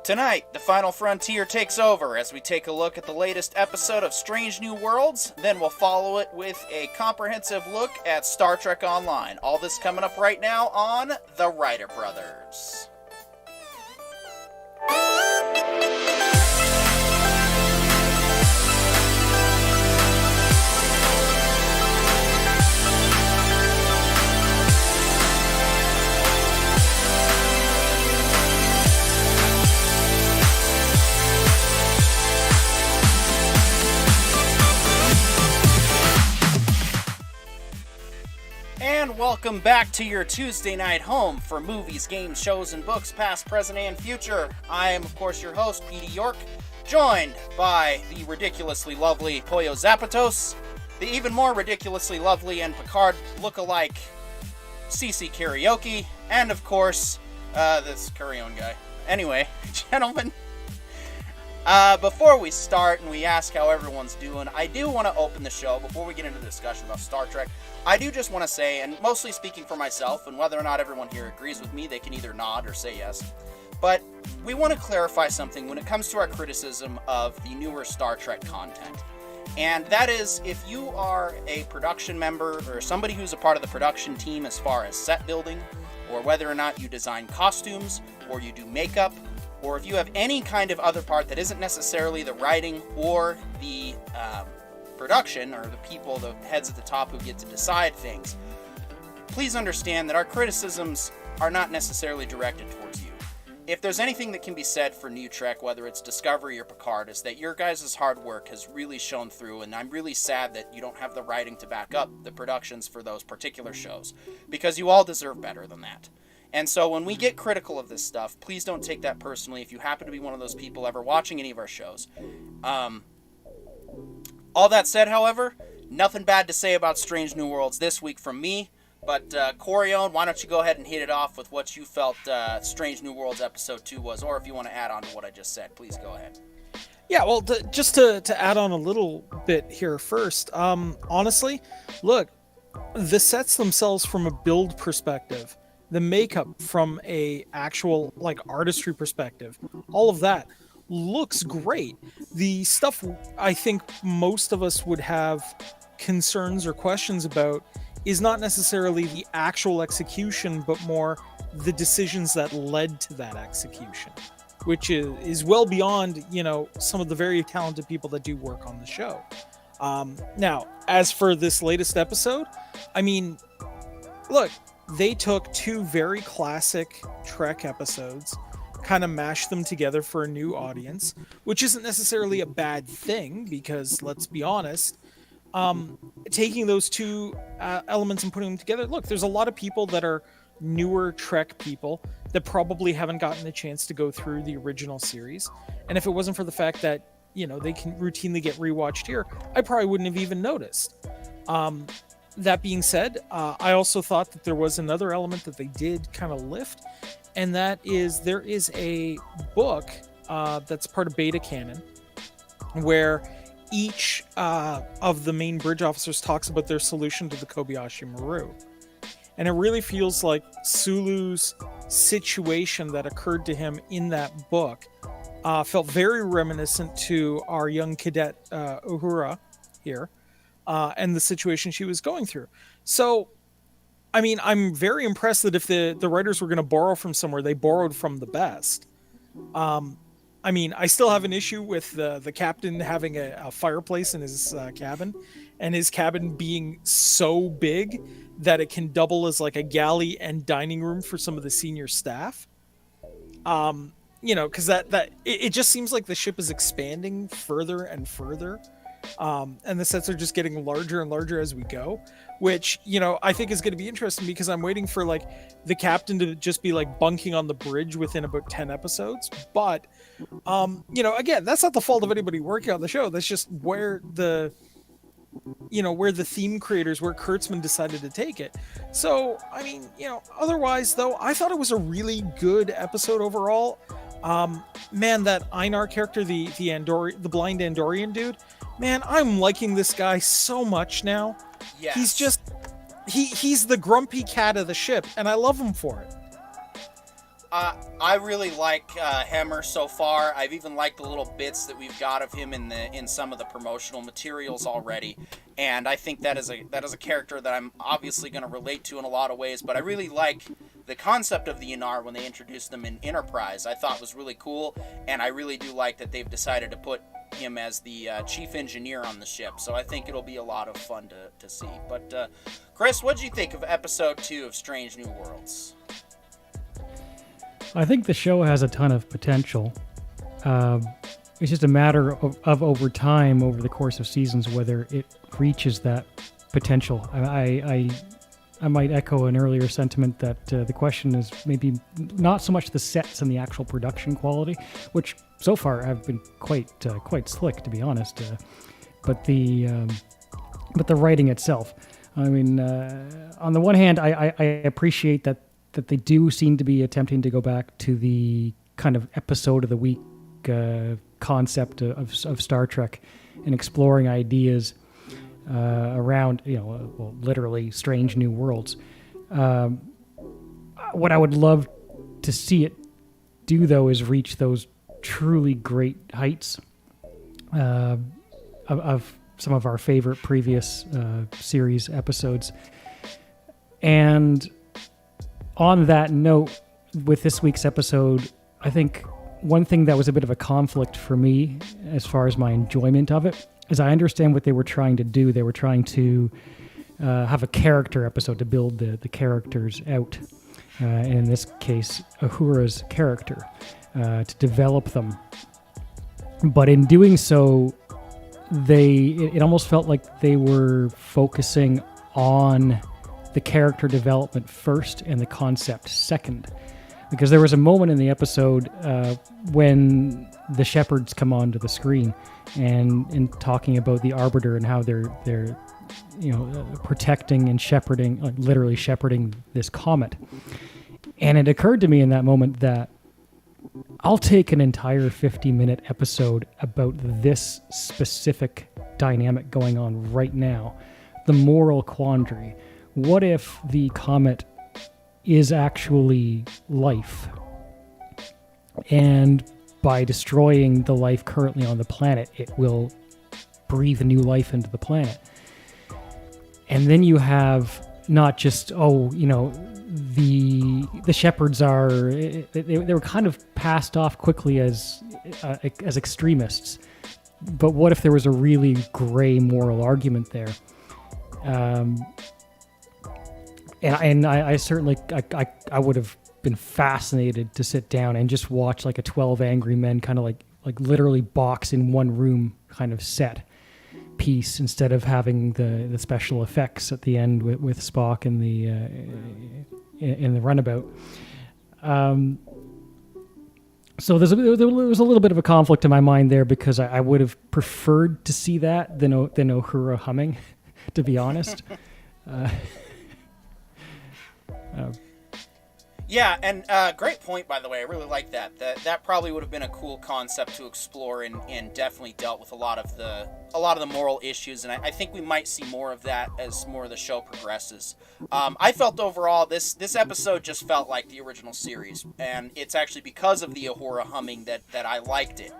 Tonight, the final frontier takes over as we take a look at the latest episode of Strange New Worlds, then we'll follow it with a comprehensive look at Star Trek Online. All this coming up right now on The Writer Brothers. And welcome back to your Tuesday night home for movies, games, shows, and books, past, present, and future. I am, of course, your host, Petey York, joined by the ridiculously lovely Pollo Zapatos, the even more ridiculously lovely and Picard look-alike CC Karaoke, and, of course, this Carrion guy. Anyway, gentlemen, before we start and we ask how everyone's doing, I do want to open the show, before we get into the discussion about Star Trek, I do just want to say, and mostly speaking for myself, and whether or not everyone here agrees with me, they can either nod or say yes, but we want to clarify something when it comes to our criticism of the newer Star Trek content. And that is, if you are a production member or somebody who's a part of the production team as far as set building, or whether or not you design costumes, or you do makeup, or if you have any kind of other part that isn't necessarily the writing or the production, or the people, the heads at the top who get to decide things, please understand that our criticisms are not necessarily directed towards you. If there's anything that can be said for New Trek, whether it's Discovery or Picard, is that your guys' hard work has really shown through, and I'm really sad that you don't have the writing to back up the productions for those particular shows, because you all deserve better than that. And so when we get critical of this stuff, please don't take that personally if you happen to be one of those people ever watching any of our shows. All that said, however, nothing bad to say about Strange New Worlds this week from me. But, Corion, why don't you go ahead and hit it off with what you felt Strange New Worlds Episode 2 was, or if you want to add on to what I just said, please go ahead. Yeah, well, just to add on a little bit here first, honestly, look, the sets themselves from a build perspective, the makeup from a actual, like, artistry perspective, all of that looks great. The stuff I think most of us would have concerns or questions about is not necessarily the actual execution, but more the decisions that led to that execution, which is well beyond, some of the very talented people that do work on the show. Now, as for this latest episode, I mean, look, they took two very classic Trek episodes, kind of mashed them together for a new audience, which isn't necessarily a bad thing, because let's be honest, taking those two elements and putting them together, look, there's a lot of people that are newer Trek people that probably haven't gotten a chance to go through the original series, and if it wasn't for the fact that they can routinely get rewatched here, I probably wouldn't have even noticed. That being said, I also thought that there was another element that they did kind of lift, and that is there is a book that's part of beta canon where each of the main bridge officers talks about their solution to the Kobayashi Maru. And it really feels like Sulu's situation that occurred to him in that book felt very reminiscent to our young cadet Uhura here, and the situation she was going through. So, I mean, I'm very impressed that if the writers were going to borrow from somewhere, they borrowed from the best. I mean, I still have an issue with the captain having a fireplace in his cabin, and his cabin being so big that it can double as like a galley and dining room for some of the senior staff. Because it just seems like the ship is expanding further and further, and the sets are just getting larger and larger as we go, which I think is going to be interesting because I'm waiting for like the captain to just be like bunking on the bridge within about 10 episodes. But again, that's not the fault of anybody working on the show. That's just where the theme creators, where Kurtzman decided to take it. So I mean, otherwise though, I thought it was a really good episode overall. Man, that Einar character, the blind Andorian dude, man, I'm liking this guy so much now. Yes. He's just he's the grumpy cat of the ship, and I love him for it. I really like Hemmer so far. I've even liked the little bits that we've got of him in some of the promotional materials already, and I think that is a character that I'm obviously going to relate to in a lot of ways. But I really like the concept of the Yanar when they introduced them in Enterprise. I thought was really cool, and I really do like that they've decided to put him as the chief engineer on the ship. So I think it'll be a lot of fun to see. But Chris, what did you think of episode 2 of Strange New Worlds? I think the show has a ton of potential. It's just a matter of over time, over the course of seasons, whether it reaches that potential. I might echo an earlier sentiment that the question is maybe not so much the sets and the actual production quality, which so far have been quite slick, to be honest, but the writing itself. I mean, on the one hand, I appreciate that they do seem to be attempting to go back to the kind of episode of the week concept of Star Trek and exploring ideas around, literally Strange New Worlds. What I would love to see it do, though, is reach those truly great heights of some of our favorite previous series episodes. And on that note, with this week's episode, I think one thing that was a bit of a conflict for me as far as my enjoyment of it is I understand what they were trying to do. They were trying to have a character episode to build the characters out. And in this case, Uhura's character, to develop them. But in doing so, it almost felt like they were focusing on the character development first and the concept second. Because there was a moment in the episode when the shepherds come onto the screen and talking about the Arbiter and how they're protecting and shepherding, like literally shepherding this comet. And it occurred to me in that moment that I'll take an entire 50-minute episode about this specific dynamic going on right now, the moral quandary. What if the comet is actually life? And by destroying the life currently on the planet, it will breathe new life into the planet. And then you have not just, the shepherds they were kind of passed off quickly as extremists. But what if there was a really gray moral argument there? And I certainly I would have been fascinated to sit down and just watch like a 12 Angry Men kind of like literally box in one room kind of set piece instead of having the special effects at the end with Spock in the runabout. So there was a little bit of a conflict in my mind there because I would have preferred to see that than Uhura humming, to be honest. Yeah, and great point, by the way. I really like that. That probably would have been a cool concept to explore, and definitely dealt with a lot of the moral issues. And I think we might see more of that as more of the show progresses. I felt overall this episode just felt like the original series, and it's actually because of the Ahura humming that I liked it.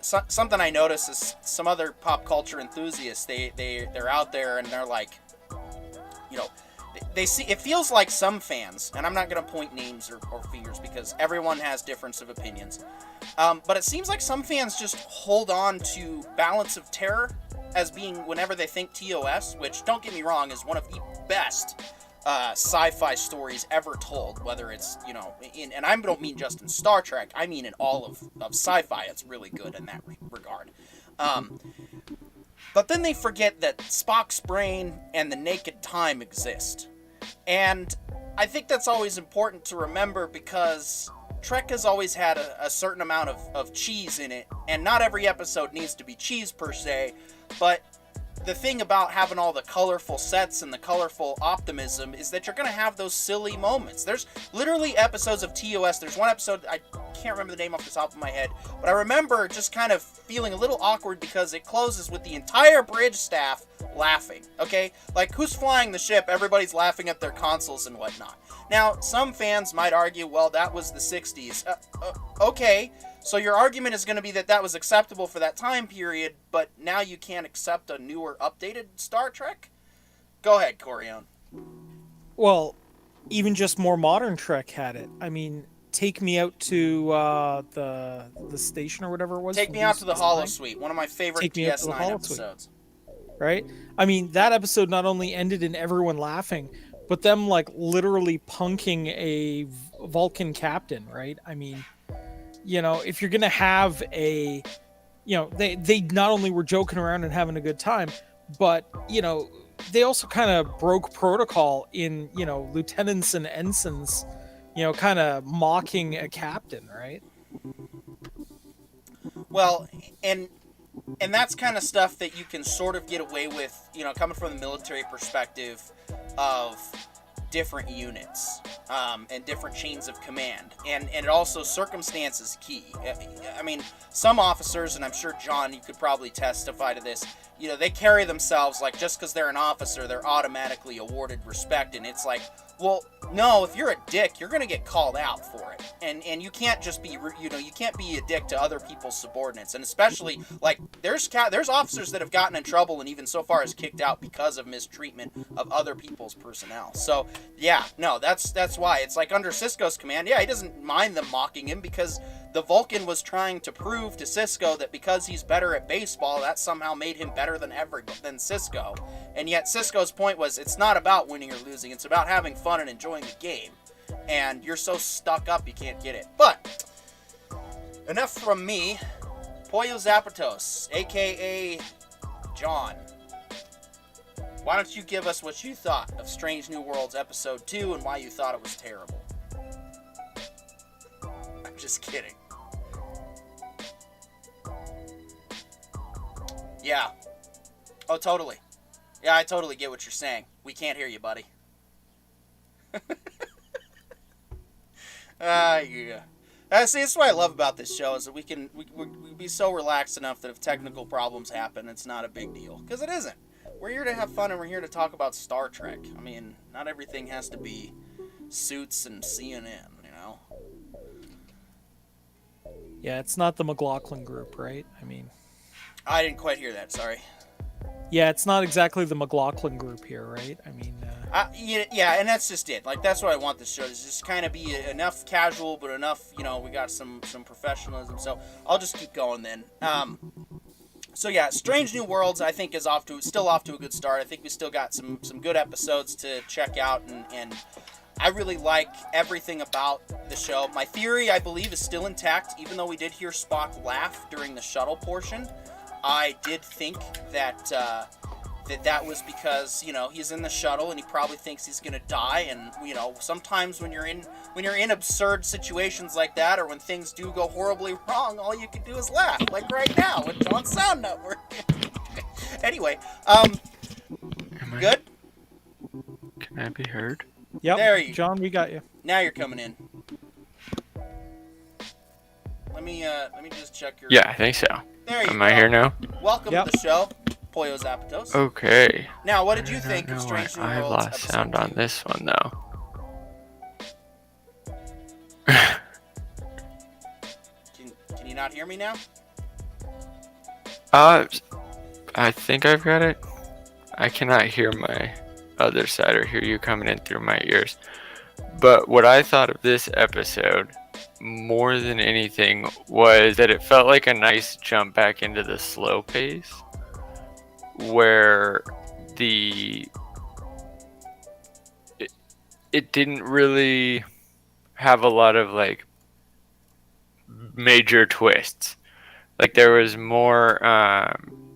Something I noticed is some other pop culture enthusiasts they're out there and they're like, you know. They see it feels like some fans, and I'm not going to point names or fingers because everyone has difference of opinions, but it seems like some fans just hold on to Balance of Terror as being whenever they think TOS, which, don't get me wrong, is one of the best sci-fi stories ever told, whether it's, and I don't mean just in Star Trek, I mean in all of sci-fi. It's really good in that regard. But then they forget that Spock's brain and the naked time exist. And I think that's always important to remember because Trek has always had a certain amount of cheese in it, and not every episode needs to be cheese per se, but the thing about having all the colorful sets and the colorful optimism is that you're going to have those silly moments. There's literally episodes of TOS. There's one episode, I can't remember the name off the top of my head, but I remember just kind of feeling a little awkward because it closes with the entire bridge staff laughing, okay? Like, who's flying the ship? Everybody's laughing at their consoles and whatnot. Now, some fans might argue, well, that was the 60s. Okay, so your argument is going to be that was acceptable for that time period, but now you can't accept a newer, updated Star Trek? Go ahead, Corione. Well, even just more modern Trek had it. I mean, take me out to the station or whatever it was. Take me out to the Holosuite, one of my favorite DS9 episodes. Right? I mean, that episode not only ended in everyone laughing, but them, like, literally punking a Vulcan captain, right? I mean, if you're going to have they not only were joking around and having a good time, but, they also kind of broke protocol in, lieutenants and ensigns, kind of mocking a captain, right? Well, and that's kind of stuff that you can sort of get away with, coming from the military perspective of different units and different chains of command, and it also circumstance is key. I mean, some officers, and I'm sure John, you could probably testify to this, they carry themselves like just because they're an officer they're automatically awarded respect, and it's like, well, no, if you're a dick you're gonna get called out for it, and you can't just be you can't be a dick to other people's subordinates, and especially like there's officers that have gotten in trouble and even so far as kicked out because of mistreatment of other people's personnel. So yeah, no, that's why it's like under Sisko's command, yeah, he doesn't mind them mocking him because the Vulcan was trying to prove to Sisko that because he's better at baseball, that somehow made him better than Sisko. And yet Sisko's point was, it's not about winning or losing, it's about having fun and enjoying the game. And you're so stuck up you can't get it. But enough from me. Pollo Zapatos, aka John. Why don't you give us what you thought of Strange New Worlds Episode 2 and why you thought it was terrible? I'm just kidding. Yeah. Oh, totally. Yeah, I totally get what you're saying. We can't hear you, buddy. Yeah. See, that's what I love about this show, is that we be so relaxed enough that if technical problems happen, it's not a big deal. Because it isn't. We're here to have fun, and we're here to talk about Star Trek. I mean, not everything has to be Suits and CNN, Yeah, it's not the McLaughlin group, right? I mean, I didn't quite hear that, sorry. Yeah, it's not exactly the McLaughlin group here, right? I mean... yeah, and that's just it. Like, that's what I want this show to just kind of be enough casual, but enough, we got some professionalism. So I'll just keep going then. So yeah, Strange New Worlds, I think, is still off to a good start. I think we still got some good episodes to check out, and I really like everything about the show. My theory, I believe, is still intact, even though we did hear Spock laugh during the shuttle portion. I did think that that was because, he's in the shuttle and he probably thinks he's gonna die, and sometimes when you're in absurd situations like that, or when things do go horribly wrong, all you can do is laugh, like right now with John's sound not working. Anyway, good? Can I be heard? Yep, there you John, we got you. Now you're coming in. Let me just check your. Yeah, I think so. There you Am go. I here now? Welcome Yep. to the show, Pollo Zapatos. Okay. Now, what did you I don't think of know Strange New why I Worlds lost episode sound on 2? this one though. Can you not hear me now? I think I've got it. I cannot hear my other side or hear you coming in through my ears. But what I thought of this episode more than anything was that it felt like a nice jump back into the slow pace where it didn't really have a lot of like major twists. Like there was more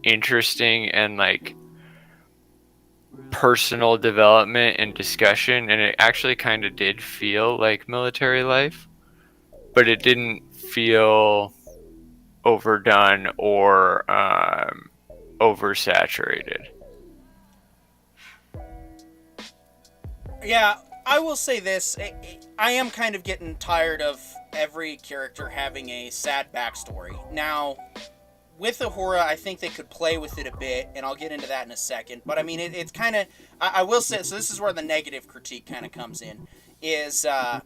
interesting and like personal development and discussion, and it actually kind of did feel like military life, but it didn't feel overdone or oversaturated. Yeah, I will say this. I am kind of getting tired of every character having a sad backstory. Now, with Uhura, I think they could play with it a bit, and I'll get into that in a second. But I mean, it's kind of, I will say, so this is where the negative critique kind of comes in, is I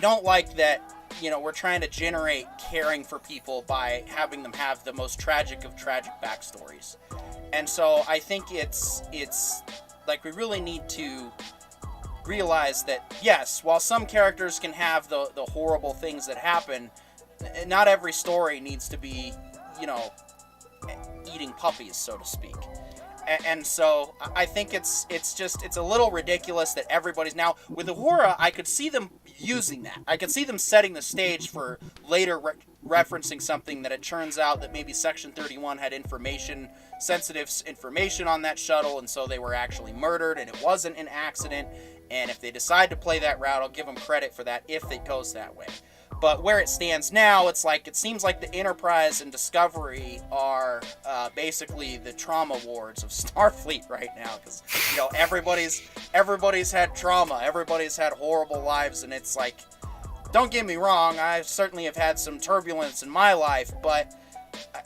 don't like that, you know, we're trying to generate caring for people by having them have the most tragic of tragic backstories. And so I think it's like we really need to realize that, yes, while some characters can have the horrible things that happen, not every story needs to be, you know, eating puppies, so to speak. And so I think it's a little ridiculous that everybody's now with Uhura. I could see them using that. I could see them setting the stage for later referencing something that it turns out that maybe Section 31 had sensitive information on that shuttle, and so they were actually murdered, and it wasn't an accident. And if they decide to play that route, I'll give them credit for that if it goes that way. But where it stands now, it seems like the Enterprise and Discovery are basically the trauma wards of Starfleet right now, because you know everybody's had trauma, everybody's had horrible lives, and it's like, don't get me wrong, I certainly have had some turbulence in my life, but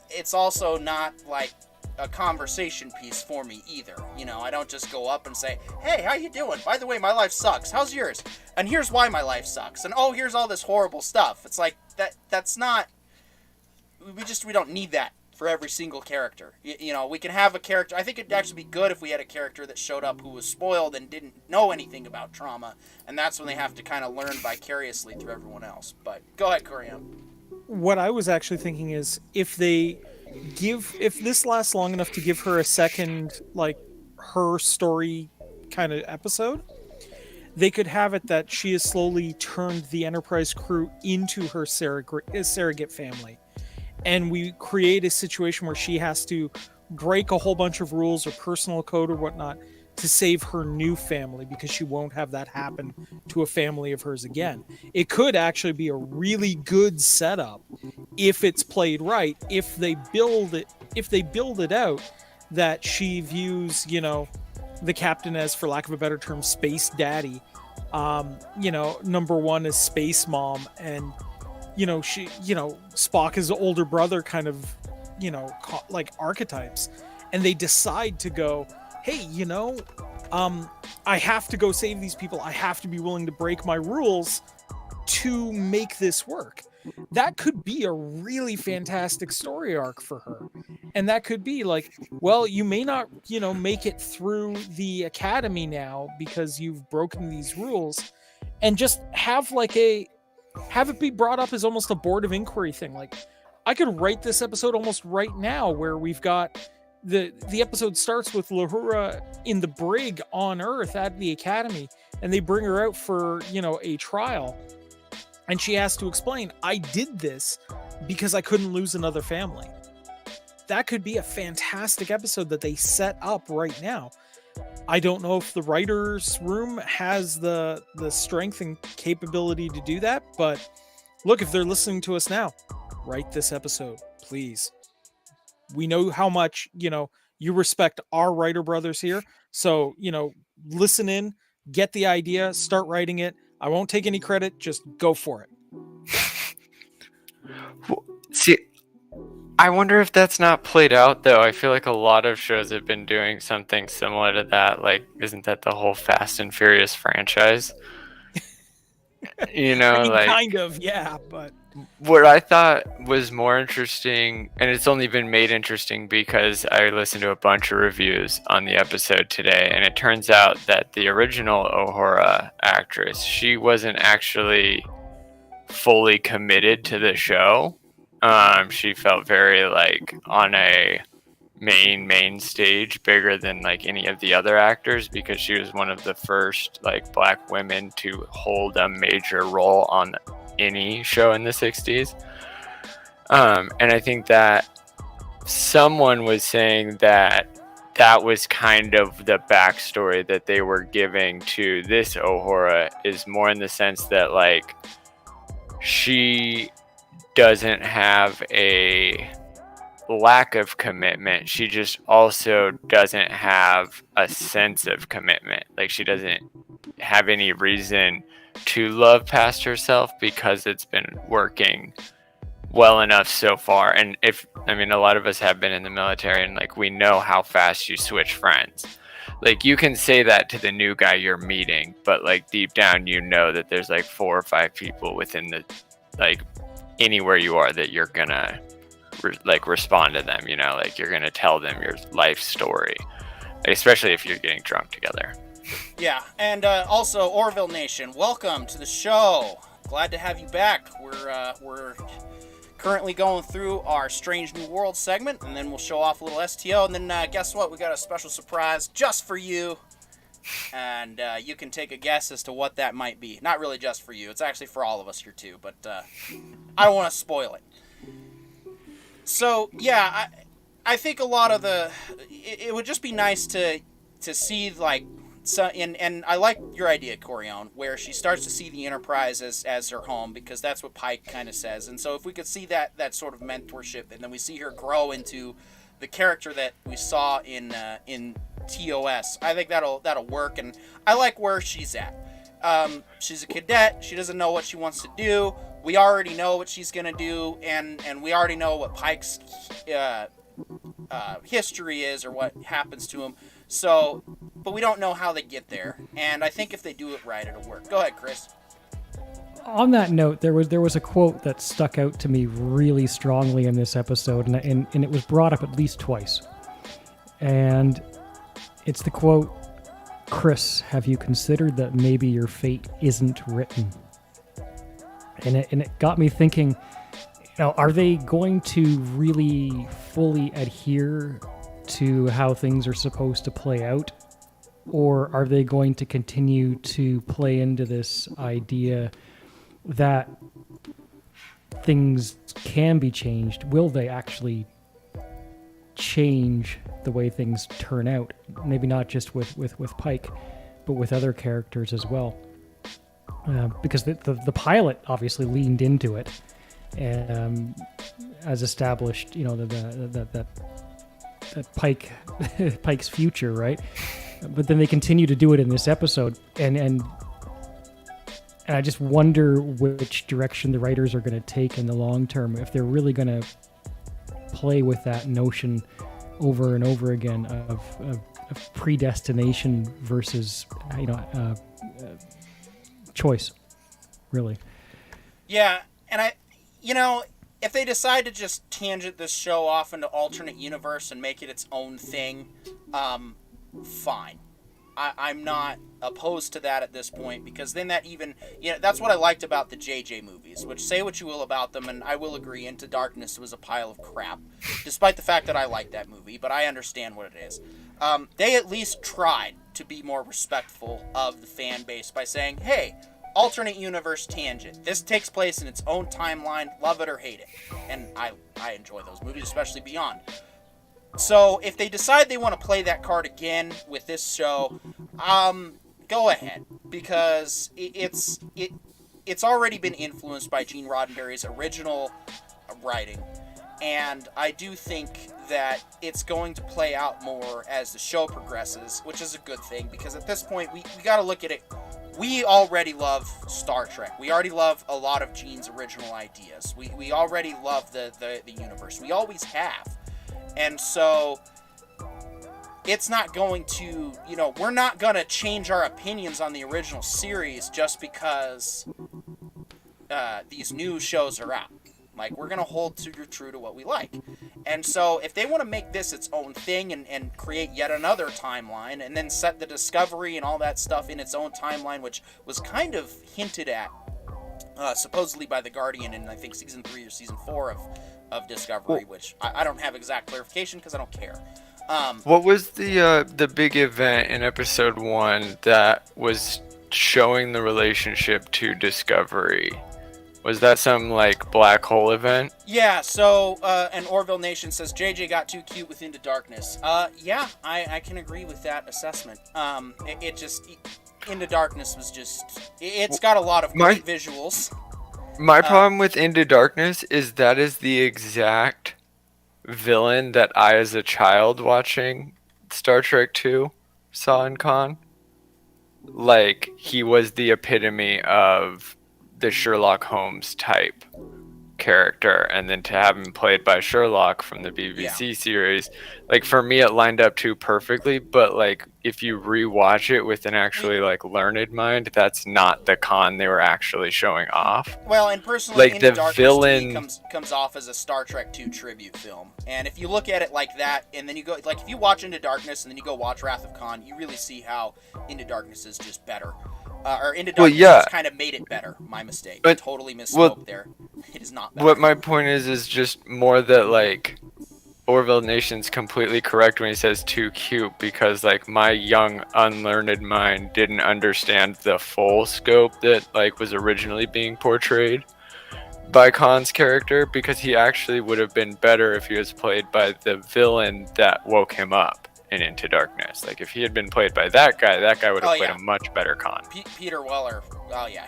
it's also not like a conversation piece for me either. You know, I don't just go up and say, hey, how you doing? By the way, my life sucks. How's yours? And here's why my life sucks. And oh, here's all this horrible stuff. It's like, that's not, we don't need that for every single character. You know, we can have a character, I think it'd actually be good if we had a character that showed up who was spoiled and didn't know anything about trauma, and that's when they have to kind of learn vicariously through everyone else. But go ahead, Coriam. What I was actually thinking is if this lasts long enough to give her a second, like, her story kind of episode, they could have it that she has slowly turned the Enterprise crew into her surrogate family. And we create a situation where she has to break a whole bunch of rules or personal code or whatnot to save her new family, because she won't have that happen to a family of hers again. It could actually be a really good setup if it's played right, if they build it out that she views, you know, the captain as, for lack of a better term, space daddy, you know, number one is space mom, and you know, Spock is the older brother, kind of, you know, like archetypes, and they decide to go, hey, you know, I have to go save these people. I have to be willing to break my rules to make this work. That could be a really fantastic story arc for her. And that could be like, well, you may not, you know, make it through the academy now because you've broken these rules, and just have it be brought up as almost a board of inquiry thing. Like, I could write this episode almost right now where we've got the episode starts with Uhura in the brig on Earth at the academy, and they bring her out for, you know, a trial, and she has to explain, I did this because I couldn't lose another family. That could be a fantastic episode that they set up right now. I don't know if the writer's room has the strength and capability to do that, but look, if they're listening to us now, write this episode, please. We know how much, you know, you respect our writer brothers here. So, you know, listen in, get the idea, start writing it. I won't take any credit. Just go for it. See, I wonder if that's not played out though. I feel like a lot of shows have been doing something similar to that. Like, isn't that the whole Fast and Furious franchise? You know, I mean, like kind of, yeah, but what I thought was more interesting, and it's only been made interesting because I listened to a bunch of reviews on the episode today, and it turns out that the original Uhura actress, she wasn't actually fully committed to the show. She felt very like on a main stage, bigger than like any of the other actors, because she was one of the first like black women to hold a major role on any show in the 60s. And I think that someone was saying that that was kind of the backstory that they were giving to this Uhura, is more in the sense that like she doesn't have a lack of commitment, she just also doesn't have a sense of commitment. Like, she doesn't have any reason to love past herself because it's been working well enough so far. And a lot of us have been in the military, and like, we know how fast you switch friends. Like, you can say that to the new guy you're meeting, but like deep down you know that there's like 4 or 5 people within the, like, anywhere you are that you're gonna respond to them, you know, like you're gonna tell them your life story, especially if you're getting drunk together. Yeah, and also Orville Nation, welcome to the show. Glad to have you back. We're currently going through our Strange New World segment, and then we'll show off a little STO, and then guess what? We got a special surprise just for you, and you can take a guess as to what that might be. Not really just for you; it's actually for all of us here too. But I don't want to spoil it. So yeah, I think a lot of it would just be nice to see like. So, and I like your idea, Corione, where she starts to see the Enterprise as her home, because that's what Pike kind of says. And so if we could see that sort of mentorship, and then we see her grow into the character that we saw in TOS, I think that'll work. And I like where she's at. She's a cadet. She doesn't know what she wants to do. We already know what she's gonna do, and we already know what Pike's history is, or what happens to him. So, but we don't know how they get there, and I think if they do it right, it'll work. Go ahead, Chris. On that note, there was a quote that stuck out to me really strongly in this episode, and it was brought up at least twice. And it's the quote, "Chris, have you considered that maybe your fate isn't written?" And it got me thinking, are they going to really fully adhere to how things are supposed to play out, or are they going to continue to play into this idea that things can be changed? Will they actually change the way things turn out? Maybe not just with Pike, but with other characters as well. Because the pilot obviously leaned into it, as established, that Pike's future, right? But then they continue to do it in this episode, and I just wonder which direction the writers are going to take in the long term, if they're really going to play with that notion over and over again of predestination versus choice, really. Yeah, and if they decide to just tangent this show off into alternate universe and make it its own thing, fine. I'm not opposed to that at this point, because then that even, that's what I liked about the JJ movies, which, say what you will about them, and I will agree, Into Darkness was a pile of crap, despite the fact that I liked that movie, but I understand what it is. They at least tried to be more respectful of the fan base by saying, hey, alternate universe tangent. This takes place in its own timeline, love it or hate it. And I enjoy those movies, especially Beyond. So if they decide they want to play that card again with this show, go ahead, because it's already been influenced by Gene Roddenberry's original writing, and I do think that it's going to play out more as the show progresses, which is a good thing, because at this point we got to look at it we already love Star Trek. We already love a lot of Gene's original ideas. We already love the universe. We always have. And so it's not going to, we're not going to change our opinions on the original series just because these new shows are out. Like, we're going to hold true to what we like. And so if they want to make this its own thing and create yet another timeline and then set the Discovery and all that stuff in its own timeline, which was kind of hinted at supposedly by The Guardian in, I think, season 3 or season 4 of Discovery, which I don't have exact clarification because I don't care. What was the big event in episode 1 that was showing the relationship to Discovery? Was that some, like, black hole event? Yeah, so, an Orville Nation says, JJ got too cute with Into Darkness. Yeah, I can agree with that assessment. Into Darkness was just, it's got a lot of great visuals. My problem with Into Darkness is that is the exact villain that I, as a child watching Star Trek II, saw in Khan. Like, he was the epitome of the Sherlock Holmes type character, and then to have him played by Sherlock from the BBC series, like, for me it lined up too perfectly. But like, if you rewatch it with an actually like learned mind, that's not the Khan they were actually showing off. Well, and personally, like, Into the Darkness villain comes off as a Star Trek II tribute film. And if you look at it like that, and then you go, like, if you watch Into Darkness and then you go watch Wrath of Khan, you really see how Into Darkness is just better. Or Into Darkness has kind of made it better. My mistake. I totally misspoke there. It is not better. What my point is just more that, like, Orville Nation's completely correct when he says too cute, because, like, my young, unlearned mind didn't understand the full scope that, like, was originally being portrayed by Khan's character, because he actually would have been better if he was played by the villain that woke him up in Into Darkness. Like, if he had been played by that guy would have played a much better Khan. Peter Weller,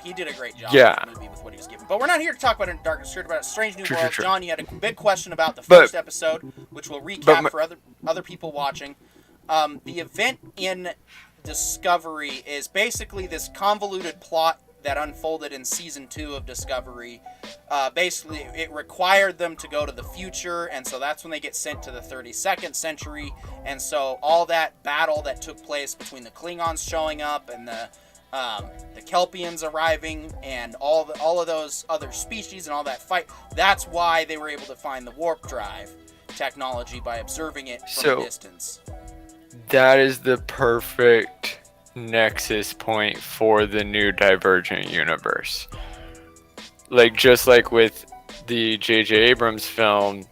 he did a great job in the movie with what he was given. But we're not here to talk about Into Darkness, we're here to talk about Strange New Worlds. True. John, you had a big question about the first episode, which we'll recap for other people watching. The event in Discovery is basically this convoluted plot that unfolded in season 2 of Discovery. Basically, it required them to go to the future, and so that's when they get sent to the 32nd century. And so all that battle that took place between the Klingons showing up and the Kelpians arriving and all of those other species and all that fight, that's why they were able to find the warp drive technology by observing it from a distance. That is the perfect nexus point for the new Divergent universe. Like, just like with the J.J. Abrams film,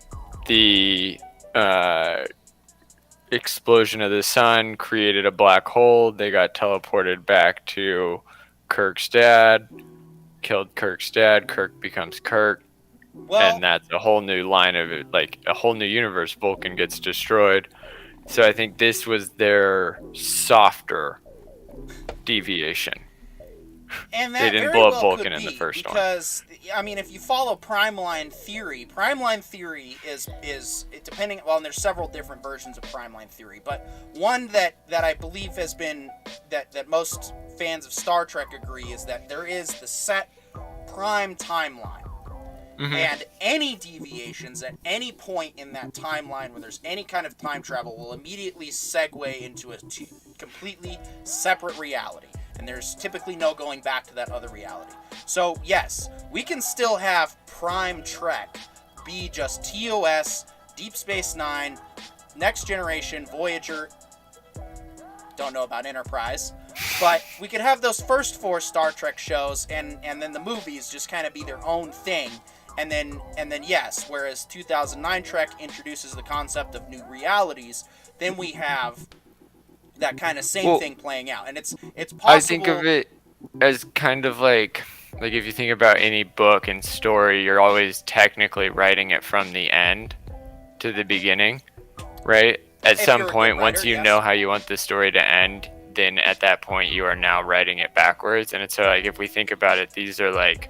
the explosion of the sun created a black hole. They got teleported back to Kirk's dad, killed Kirk's dad. Kirk becomes Kirk. And that's a whole new line of it, like a whole new universe. Vulcan gets destroyed. So I think this was their softer deviation. And that they didn't very blow up well Vulcan could in the be, first because, I mean, if you follow Primeline Theory is depending, well, and there's several different versions of Primeline Theory, but one that I believe has been, that most fans of Star Trek agree, is that there is the set prime timeline. Mm-hmm. And any deviations at any point in that timeline where there's any kind of time travel will immediately segue into a completely separate reality. And there's typically no going back to that other reality. So, yes, we can still have Prime Trek be just TOS, Deep Space Nine, Next Generation, Voyager, don't know about Enterprise, but we could have those first 4 Star Trek shows and then the movies just kind of be their own thing. And then yes, whereas 2009 Trek introduces the concept of new realities, then we have that kind of same thing playing out. And it's possible. I think of it as kind of like if you think about any book and story, you're always technically writing it from the end to the beginning, right? At some point, once you know how you want the story to end, then at that point you are now writing it backwards. And it's so, like, if we think about it, these are like,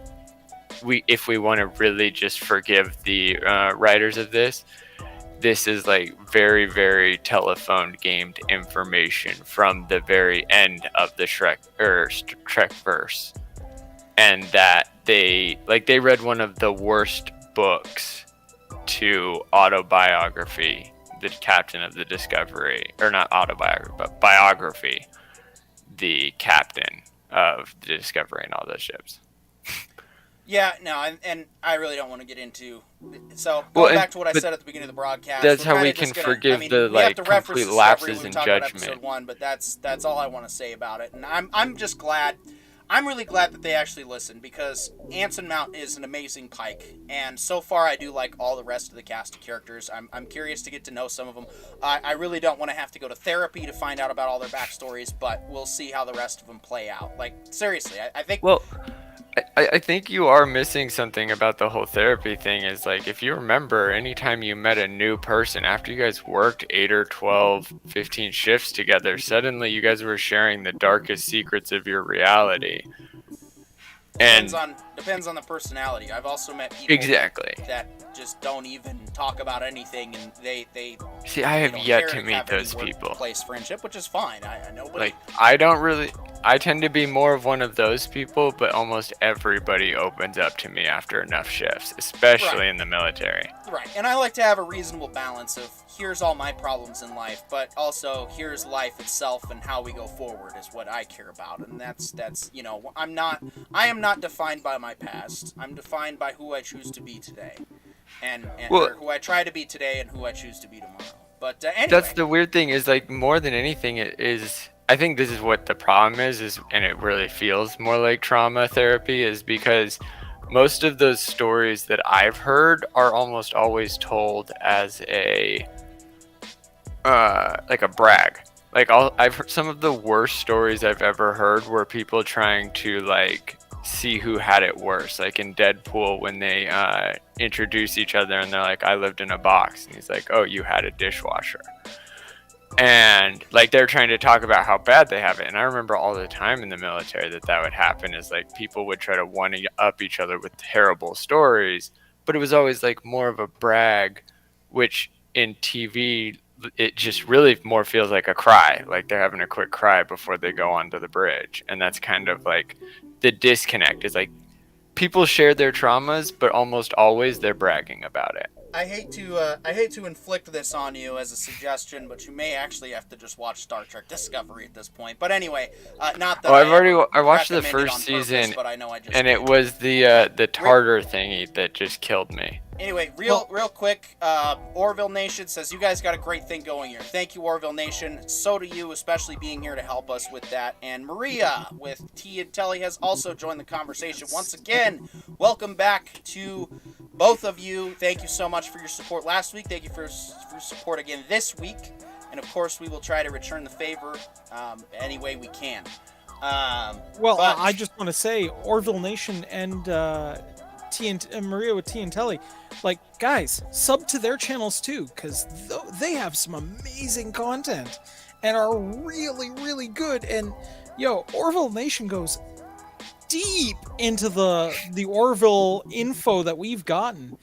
if we want to really just forgive the writers of this, this is like very, very telephone gamed information from the very end of the Trek verse, and that they read one of the worst books to autobiography, the captain of the Discovery, or not autobiography, but biography, the captain of the Discovery and all those ships. Yeah, no, and I really don't want to get into. So going back to what I said at the beginning of the broadcast, that's how we can forgive the like complete lapses in judgment. Episode 1, but that's all I want to say about it. And I'm just glad. I'm really glad that they actually listened, because Anson Mount is an amazing Pike, and so far I do like all the rest of the cast of characters. I'm curious to get to know some of them. I really don't want to have to go to therapy to find out about all their backstories, but we'll see how the rest of them play out. Like, seriously, I think... Well, I think you are missing something about the whole therapy thing. Is like, if you remember, anytime you met a new person, after you guys worked 8 or 12, 15 shifts together, suddenly you guys were sharing the darkest secrets of your reality. Depends on the personality. I've also met people that just don't even talk about anything, and they see. I have yet to meet those people. Place friendship, which is fine. I know, but like I tend to be more of one of those people, but almost everybody opens up to me after enough shifts, especially in the military. Right, and I like to have a reasonable balance of here's all my problems in life, but also here's life itself and how we go forward is what I care about, and that's I am not defined by my past. I'm defined by who I choose to be today, and who I try to be today and who I choose to be tomorrow. But anyway, that's the weird thing is, like, more than anything, it is. I think this is what the problem is, and it really feels more like trauma therapy, is because most of those stories that I've heard are almost always told as a like a brag. Like, I've heard some of the worst stories I've ever heard were people trying to like see who had it worse. Like in Deadpool, when they introduce each other and they're like, "I lived in a box," and he's like, "Oh, you had a dishwasher." And like they're trying to talk about how bad they have it. And I remember all the time in the military that would happen, is like people would try to one up each other with terrible stories, but it was always like more of a brag, which in TV it just really more feels like a cry, like they're having a quick cry before they go onto the bridge. And that's kind of like the disconnect, is like people share their traumas, but almost always they're bragging about it. I hate to inflict this on you as a suggestion, but you may actually have to just watch Star Trek Discovery at this point. But anyway, not that. I watched the first season, but I know I just and it was the tartar thingy that just killed me. Anyway, real quick, Orville Nation says, you guys got a great thing going here. Thank you, Orville Nation. So do you, especially being here to help us with that. And Maria with T and Telly has also joined the conversation. Once again, welcome back to both of you. Thank you so much for your support last week. Thank you for your support again this week. And of course, we will try to return the favor any way we can. I just want to say, Orville Nation and Maria with T and Telly, like, guys, sub to their channels too, because they have some amazing content and are really, really good. And Orville Nation goes deep into the Orville info that we've gotten.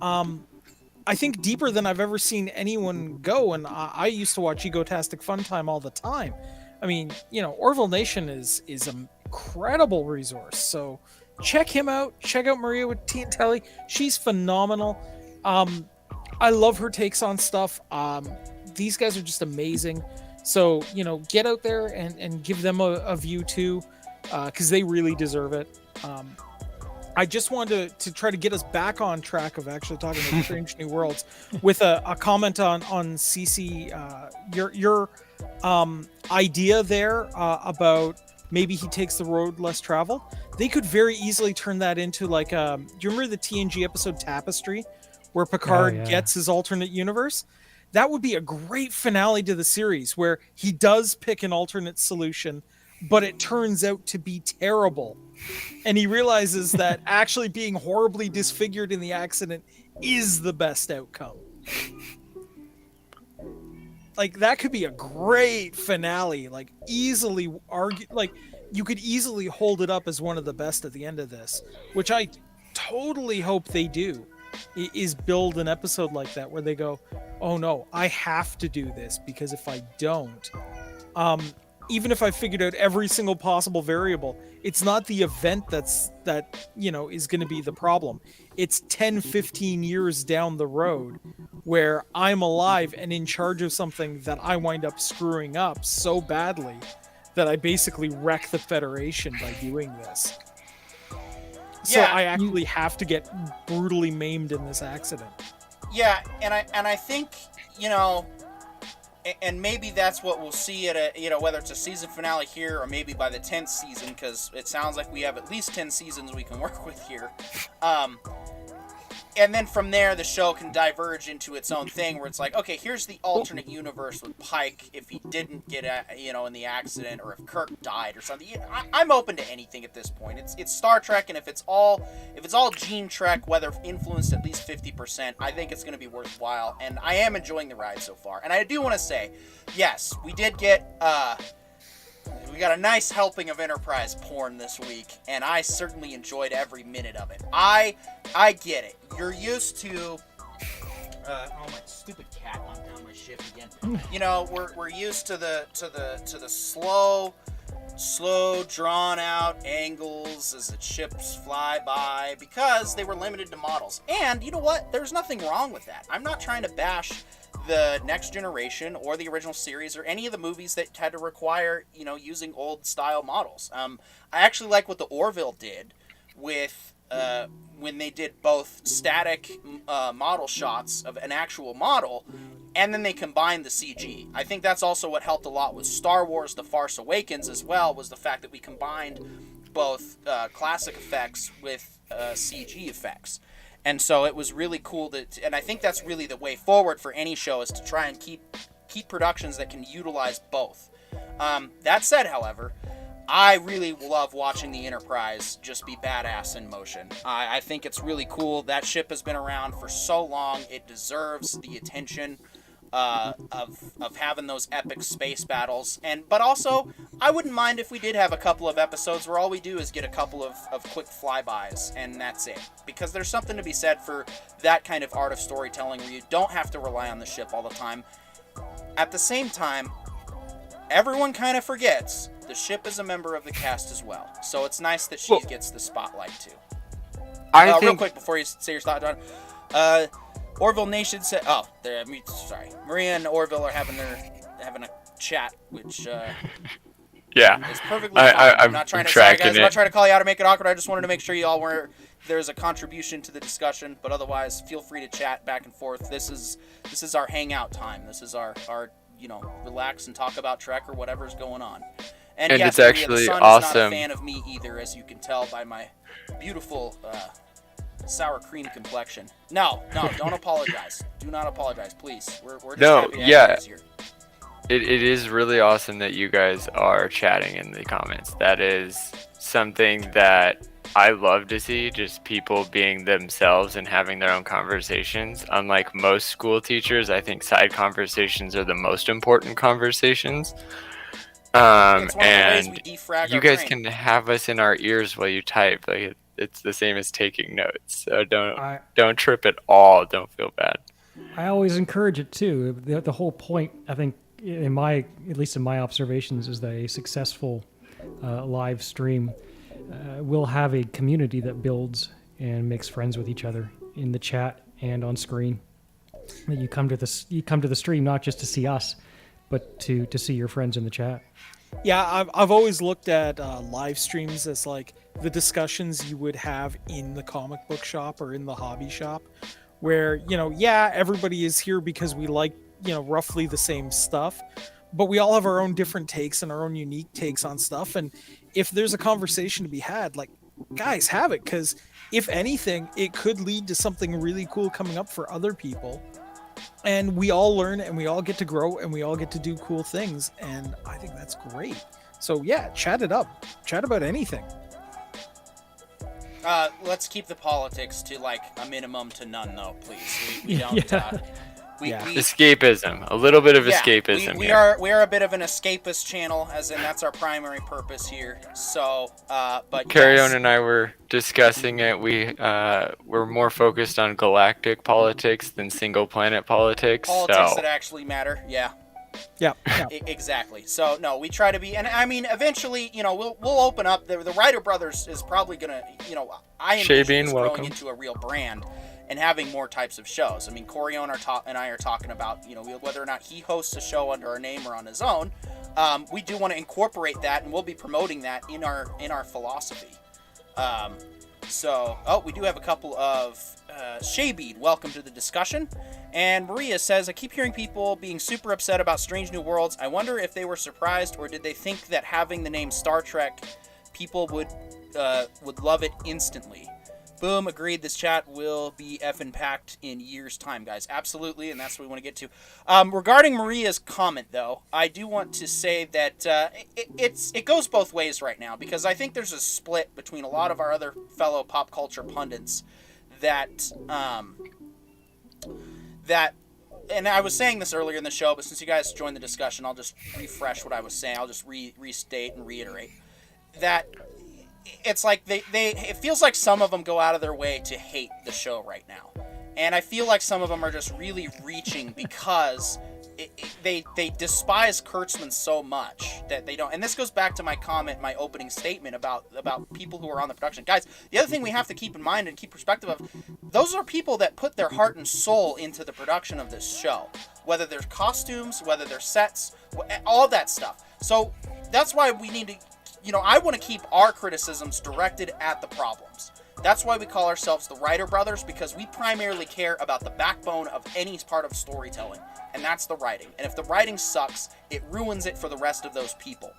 I think deeper than I've ever seen anyone go. And I used to watch Egotastic Fun Time all the time. I mean, Orville Nation is an incredible resource. So check him out. Check out Maria with T and Telly. She's phenomenal. I love her takes on stuff. These guys are just amazing. So, get out there and give them a view too, because they really deserve it. I just wanted to try to get us back on track of actually talking about Strange New Worlds with a comment on CC, your idea there about maybe he takes the road less traveled. They could very easily turn that into like, do you remember the TNG episode Tapestry, where Picard gets his alternate universe? That would be a great finale to the series, where he does pick an alternate solution, but it turns out to be terrible. And he realizes that actually being horribly disfigured in the accident is the best outcome. Like, that could be a great finale. Like, easily argue, like, you could easily hold it up as one of the best at the end of this, which I totally hope they do. is build an episode like that where they go, oh no, I have to do this, because if I don't, even if I figured out every single possible variable, it's not the event that is going to be the problem. It's 10, 15 years down the road where I'm alive and in charge of something that I wind up screwing up so badly that I basically wreck the Federation by doing this. So Yeah. I actually have to get brutally maimed in this accident. Yeah, and I think, and maybe that's what we'll see at whether it's a season finale here or maybe by the 10th season, because it sounds like we have at least 10 seasons we can work with here. And then from there, the show can diverge into its own thing, where it's like, okay, here's the alternate universe with Pike if he didn't get, in the accident, or if Kirk died or something. I'm open to anything at this point. It's Star Trek, and if it's all Gene Trek, whether influenced at least 50%, I think it's going to be worthwhile, and I am enjoying the ride so far. And I do want to say, yes, we did get we got a nice helping of Enterprise porn this week, and I certainly enjoyed every minute of it. I get it. You're used to oh, my stupid cat knocked down my ship again. We're used to the slow drawn out angles as the ships fly by, because they were limited to models. And you know what? There's nothing wrong with that. I'm not trying to bash the Next Generation or the original series or any of the movies that had to require, using old style models. I actually like what the Orville did with when they did both static model shots of an actual model, and then they combined the CG. I think that's also what helped a lot with Star Wars The Force Awakens as well, was the fact that we combined both classic effects with CG effects. And so it was really cool and I think that's really the way forward for any show, is to try and keep productions that can utilize both. That said, however, I really love watching the Enterprise just be badass in motion. I think it's really cool. That ship has been around for so long. It deserves the attention of having those epic space battles. But also, I wouldn't mind if we did have a couple of episodes where all we do is get a couple of quick flybys, and that's it. Because there's something to be said for that kind of art of storytelling where you don't have to rely on the ship all the time. At the same time, everyone kind of forgets the ship is a member of the cast as well. So it's nice that she gets the spotlight too. Real quick before you say your thought, John. Orville Nation said, Maria and Orville are having a chat, which yeah, is perfectly fine. I'm not trying to sorry guys, I'm not trying to call you out or make it awkward. I just wanted to make sure you all were there's a contribution to the discussion, but otherwise feel free to chat back and forth. This is our hangout time. This is our relax and talk about Trek or whatever's going on. And yes, it's actually the son awesome. is not a fan of me either, as you can tell by my beautiful sour cream complexion. No, don't apologize. Do not apologize, please. We're just happy to have you guys here. It is really awesome that you guys are chatting in the comments. That is something that I love to see, just people being themselves and having their own conversations. Unlike most school teachers, I think side conversations are the most important conversations. And you guys can have us in our ears while you type. Like it's the same as taking notes. So don't trip at all. Don't feel bad. I always encourage it too. The whole point, I think, at least in my observations, is that a successful live stream will have a community that builds and makes friends with each other in the chat and on screen. That you come to the stream not just to see us, but to see your friends in the chat. Yeah, I've always looked at live streams as like the discussions you would have in the comic book shop or in the hobby shop, where everybody is here because we like roughly the same stuff, but we all have our own different takes and our own unique takes on stuff. And if there's a conversation to be had, like, guys, have it, because if anything, it could lead to something really cool coming up for other people. And we all learn and we all get to grow and we all get to do cool things. And I think that's great. So yeah, chat it up. Chat about anything. Let's keep the politics to like a minimum to none, though, please. We don't. Yeah. Escapism, a little bit of yeah, escapism. we here. are a bit of an escapist channel, as in that's our primary purpose here. So, but Carry yes, On and I were discussing it. We're more focused on galactic politics than single planet politics. politics so that actually matter. Yeah. Yeah. Yeah. Exactly. So no, we try to be, and I mean, eventually, we'll open up. The Writer Brothers is probably gonna, I envision Shabean, this welcome. growing into a real brand and having more types of shows. I mean, Corion and I are talking about, whether or not he hosts a show under our name or on his own. We do want to incorporate that, and we'll be promoting that in our philosophy. We do have a couple of Shabeed, welcome to the discussion. And Maria says, I keep hearing people being super upset about Strange New Worlds. I wonder if they were surprised, or did they think that having the name Star Trek, people would love it instantly. Boom, agreed. This chat will be effing packed in years' time, guys. Absolutely, and that's what we want to get to. Regarding Maria's comment, though, I do want to say that it goes both ways right now, because I think there's a split between a lot of our other fellow pop culture pundits that and I was saying this earlier in the show, but since you guys joined the discussion, I'll just refresh what I was saying. I'll just restate and reiterate that it's like it feels like some of them go out of their way to hate the show right now. And I feel like some of them are just really reaching because they despise Kurtzman so much that they don't. And this goes back to my comment, my opening statement about people who are on the production. Guys, the other thing we have to keep in mind and keep perspective of, those are people that put their heart and soul into the production of this show. Whether they're costumes, whether they're sets, all that stuff. So that's why we need to, I want to keep our criticisms directed at the problems. That's why we call ourselves the Writer Brothers, because we primarily care about the backbone of any part of storytelling, and that's the writing. And if the writing sucks, it ruins it for the rest of those people.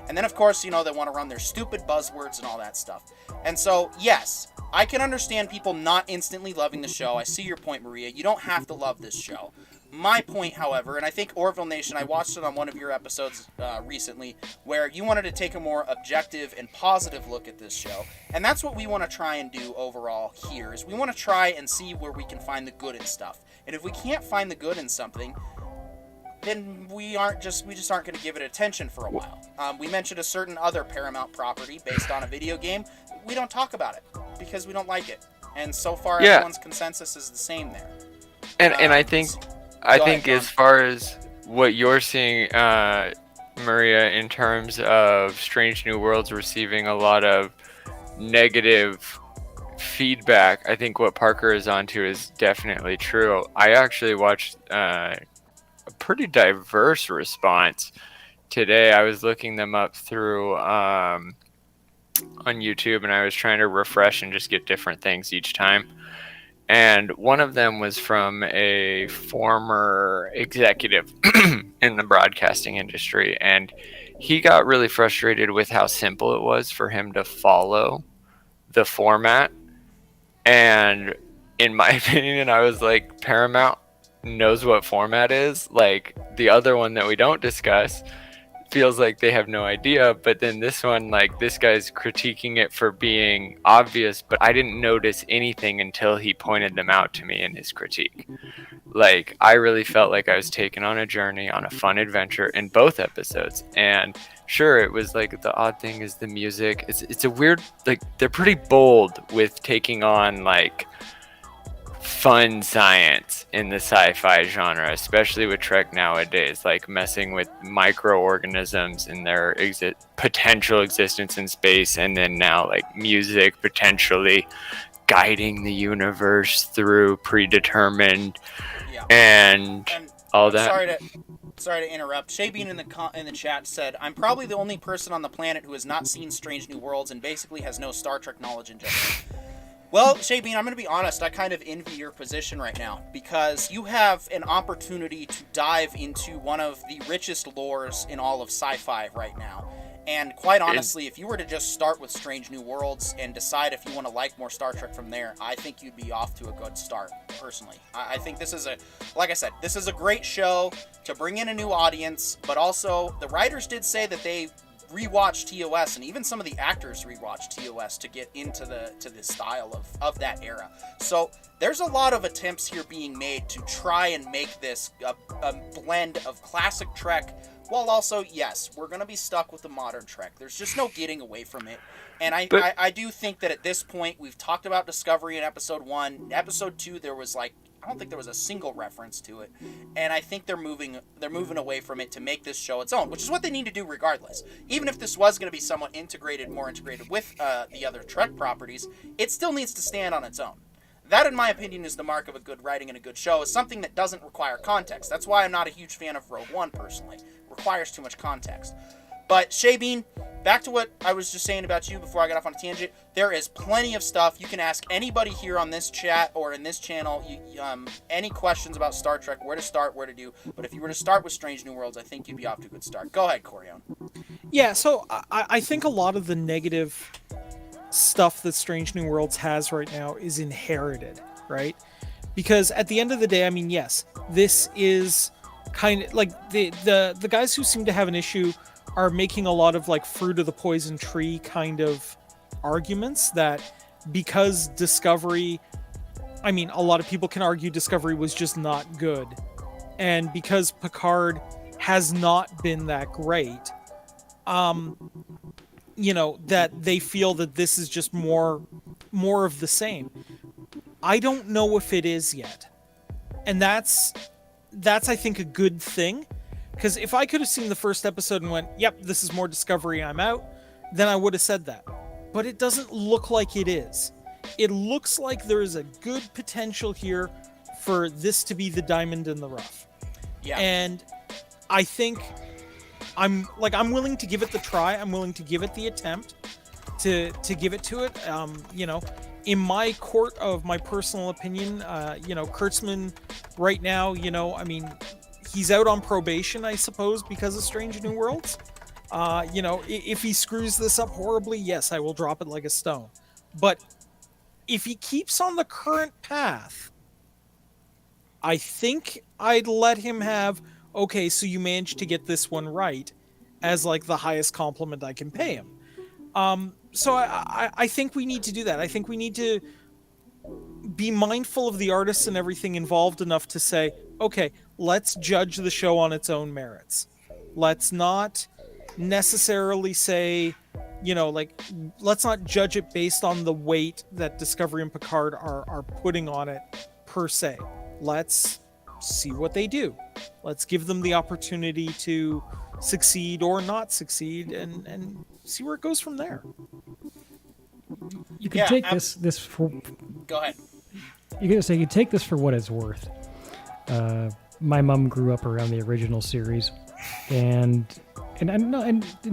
And then, of course, they want to run their stupid buzzwords and all that stuff. And so, yes, I can understand people not instantly loving the show. I see your point, Maria. You don't have to love this show. My point, however, and I think Orville Nation, I watched it on one of your episodes recently, where you wanted to take a more objective and positive look at this show. And that's what we want to try and do overall here, is we want to try and see where we can find the good in stuff. And if we can't find the good in something, then we just aren't going to give it attention for a while. We mentioned a certain other Paramount property based on a video game. We don't talk about it because we don't like it. And so far, everyone's consensus is the same there. And I think as far as what you're seeing, Maria, in terms of Strange New Worlds receiving a lot of negative feedback, I think what Parker is onto is definitely true. I actually watched a pretty diverse response today. I was looking them up through on YouTube, and I was trying to refresh and just get different things each time. And one of them was from a former executive in the broadcasting industry. And he got really frustrated with how simple it was for him to follow the format. And in my opinion, I was like, Paramount knows what format is. Like, the other one that we don't discuss feels like they have no idea, but then this one, like, this guy's critiquing it for being obvious, but I didn't notice anything until he pointed them out to me in his critique. Like, I really felt like I was taken on a journey, on a fun adventure in both episodes. And sure, it was like, the odd thing is the music. It's a weird, like, they're pretty bold with taking on, like, fun science in the sci-fi genre, especially with Trek nowadays, like messing with microorganisms and their potential existence in space, and then now like music potentially guiding the universe through predetermined and all that. Sorry to interrupt. Shabean in the chat said, I'm probably the only person on the planet who has not seen Strange New Worlds and basically has no Star Trek knowledge in general. Well, Shabean, I'm going to be honest, I kind of envy your position right now, because you have an opportunity to dive into one of the richest lores in all of sci-fi right now. And quite honestly, if you were to just start with Strange New Worlds and decide if you want to like more Star Trek from there, I think you'd be off to a good start, personally. I think this is like I said, this is a great show to bring in a new audience, but also the writers did say that they rewatch TOS, and even some of the actors rewatch TOS to get into the style of that era. So there's a lot of attempts here being made to try and make this a blend of classic Trek, while also, yes, we're going to be stuck with the modern Trek. There's just no getting away from it. And I do think that at this point, we've talked about Discovery in episode 1. Episode 2, there was I don't think there was a single reference to it. And I think they're moving away from it to make this show its own, which is what they need to do regardless. Even if this was going to be somewhat more integrated with the other Trek properties, it still needs to stand on its own. That, in my opinion, is the mark of a good writing and a good show, is something that doesn't require context. That's why I'm not a huge fan of Rogue One, personally. It requires too much context. But, Shaybeen, back to what I was just saying about you before I got off on a tangent. There is plenty of stuff. You can ask anybody here on this chat or in this channel any questions about Star Trek, where to start, where to do. But if you were to start with Strange New Worlds, I think you'd be off to a good start. Go ahead, Corion. Yeah, so I think a lot of the negative stuff that Strange New Worlds has right now is inherited, right? Because at the end of the day, I mean, yes, this is kind of like the guys who seem to have an issue are making a lot of fruit of the poison tree kind of arguments that because Discovery, I mean, a lot of people can argue Discovery was just not good. And because Picard has not been that great, that they feel that this is just more of the same. I don't know if it is yet. And that's I think a good thing. Because if I could have seen the first episode and went, yep, this is more Discovery, I'm out, then I would have said that. But it doesn't look like it is. It looks like there is a good potential here for this to be the diamond in the rough. Yeah. And I think I'm willing to give it the try. I'm willing to give it the attempt to give it to it. In my court of my personal opinion, Kurtzman right now, I mean, he's out on probation, I suppose, because of Strange New Worlds. If he screws this up horribly, yes, I will drop it like a stone. But if he keeps on the current path, I think I'd let him have, okay, so you managed to get this one right, as the highest compliment I can pay him. So I think we need to do that. I think we need to be mindful of the artists and everything involved enough to say, okay, let's judge the show on its own merits. Let's not necessarily say, let's not judge it based on the weight that Discovery and Picard are putting on it per se. Let's see what they do. Let's give them the opportunity to succeed or not succeed and see where it goes from there. You can take this for... Go ahead. You're gonna say you take this for what it's worth. My mom grew up around the original series, and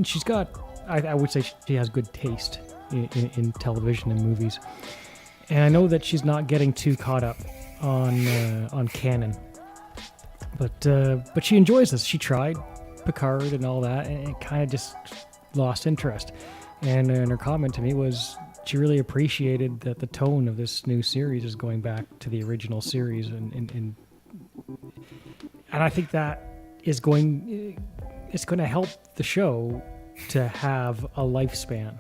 she's got, I would say she has good taste in television and movies, and I know that she's not getting too caught up on canon, but she enjoys this. She tried Picard and all that, and it kind of just lost interest. And her comment to me was she really appreciated that the tone of this new series is going back to the original series, and I think that is it's going to help the show to have a lifespan.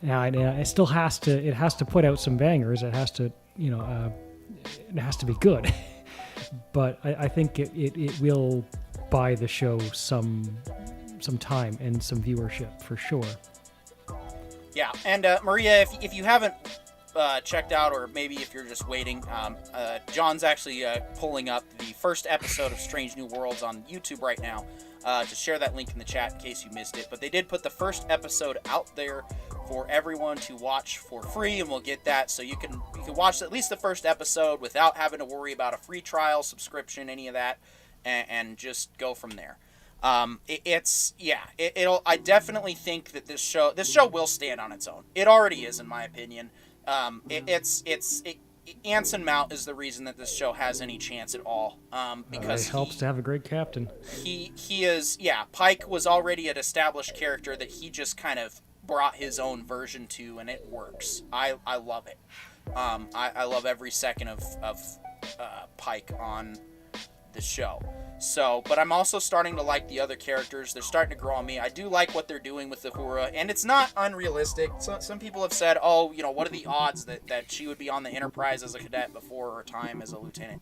Now, it still has to put out some bangers. It has to, it has to be good. But I think it will buy the show some time and some viewership for sure. Yeah, and Maria, if you haven't checked out, or maybe if you're just waiting, John's actually pulling up the first episode of Strange New Worlds on YouTube right now to share that link in the chat in case you missed it. But they did put the first episode out there for everyone to watch for free, and we'll get that, so you can watch at least the first episode without having to worry about a free trial, subscription, any of that, and just go from there. I definitely think that this show will stand on its own. It already is, in my opinion. Anson Mount is the reason that this show has any chance at all. Because it helps to have a great captain. He is, Pike was already an established character that he just kind of brought his own version to, and it works. I love it. I love every second of Pike on the show. So, but I'm also starting to like the other characters. They're starting to grow on me. I do like what they're doing with Uhura, and it's not unrealistic. So, some people have said, oh, you know, what are the odds that she would be on the Enterprise as a cadet before her time as a lieutenant?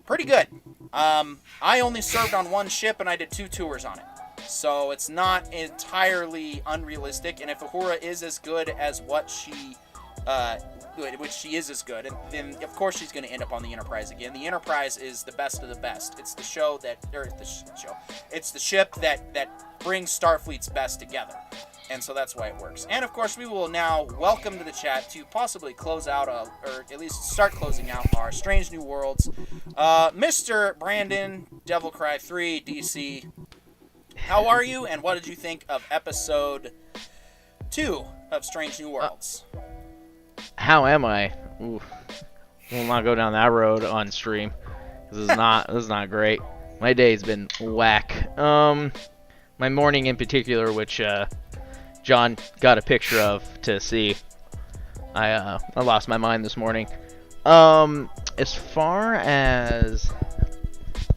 Pretty good. I only served on one ship, and I did 2 tours on it. So it's not entirely unrealistic, and if Uhura is as good as what she... which she is as good, and then of course she's going to end up on the Enterprise again. The Enterprise is the best of the best. It's the show that, it's the ship that brings Starfleet's best together, and so that's why it works. And of course, we will now welcome to the chat to possibly close out, or at least start closing out our Strange New Worlds, Mr. Brandon Devilcry 3 DC. How are you, and what did you think of episode 2 of Strange New Worlds? How am I? Ooh. We'll not go down that road on stream. This is not great. My day's been whack. My morning in particular, which John got a picture of to see. I lost my mind this morning. As far as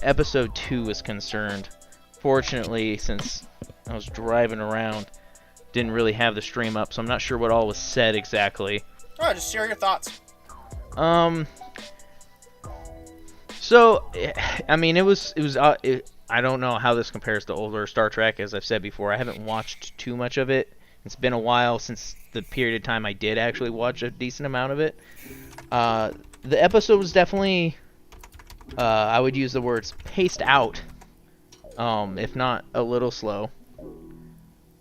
episode 2 is concerned, fortunately, since I was driving around, didn't really have the stream up, so I'm not sure what all was said exactly. Oh, just share your thoughts. So, I mean, I don't know how this compares to older Star Trek. As I've said before, I haven't watched too much of it. It's been a while since the period of time I did actually watch a decent amount of it. The episode was definitely, I would use the words paced out, if not a little slow.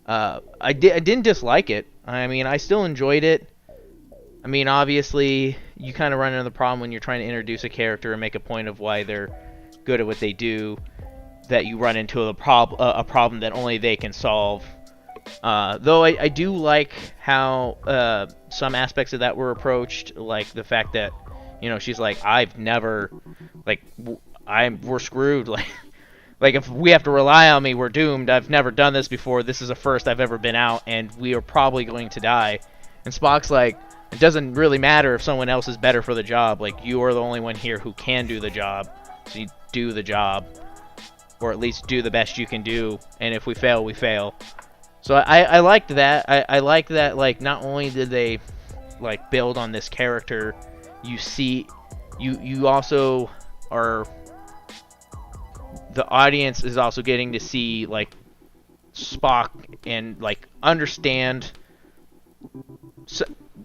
I didn't dislike it. I mean, I still enjoyed it. I mean, obviously, you kind of run into the problem when you're trying to introduce a character and make a point of why they're good at what they do, that you run into a problem that only they can solve. Though I do like how some aspects of that were approached, like the fact that, you know, she's like, I've never, like, we're screwed, like if we have to rely on me, we're doomed. I've never done this before. This is a first I've ever been out, and we are probably going to die. And Spock's like, it doesn't really matter if someone else is better for the job. Like, you are the only one here who can do the job. So you do the job. Or at least do the best you can do. And if we fail, we fail. So I liked that. I liked that, like, not only did they, like, build on this character, you see, you also are, the audience is also getting to see, like, Spock and, like,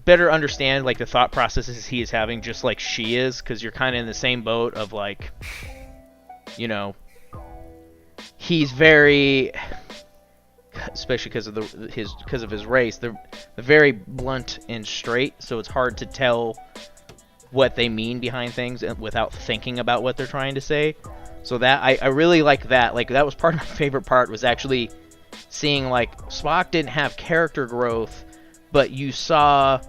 better understand, like, the thought processes he is having, just like she is, because you're kind of in the same boat of, like, you know, he's very, especially because of his race, they're very blunt and straight, so it's hard to tell what they mean behind things without thinking about what they're trying to say. So that I really like that. Like, that was part of my favorite part, was actually seeing, like, Spock didn't have character growth, but you saw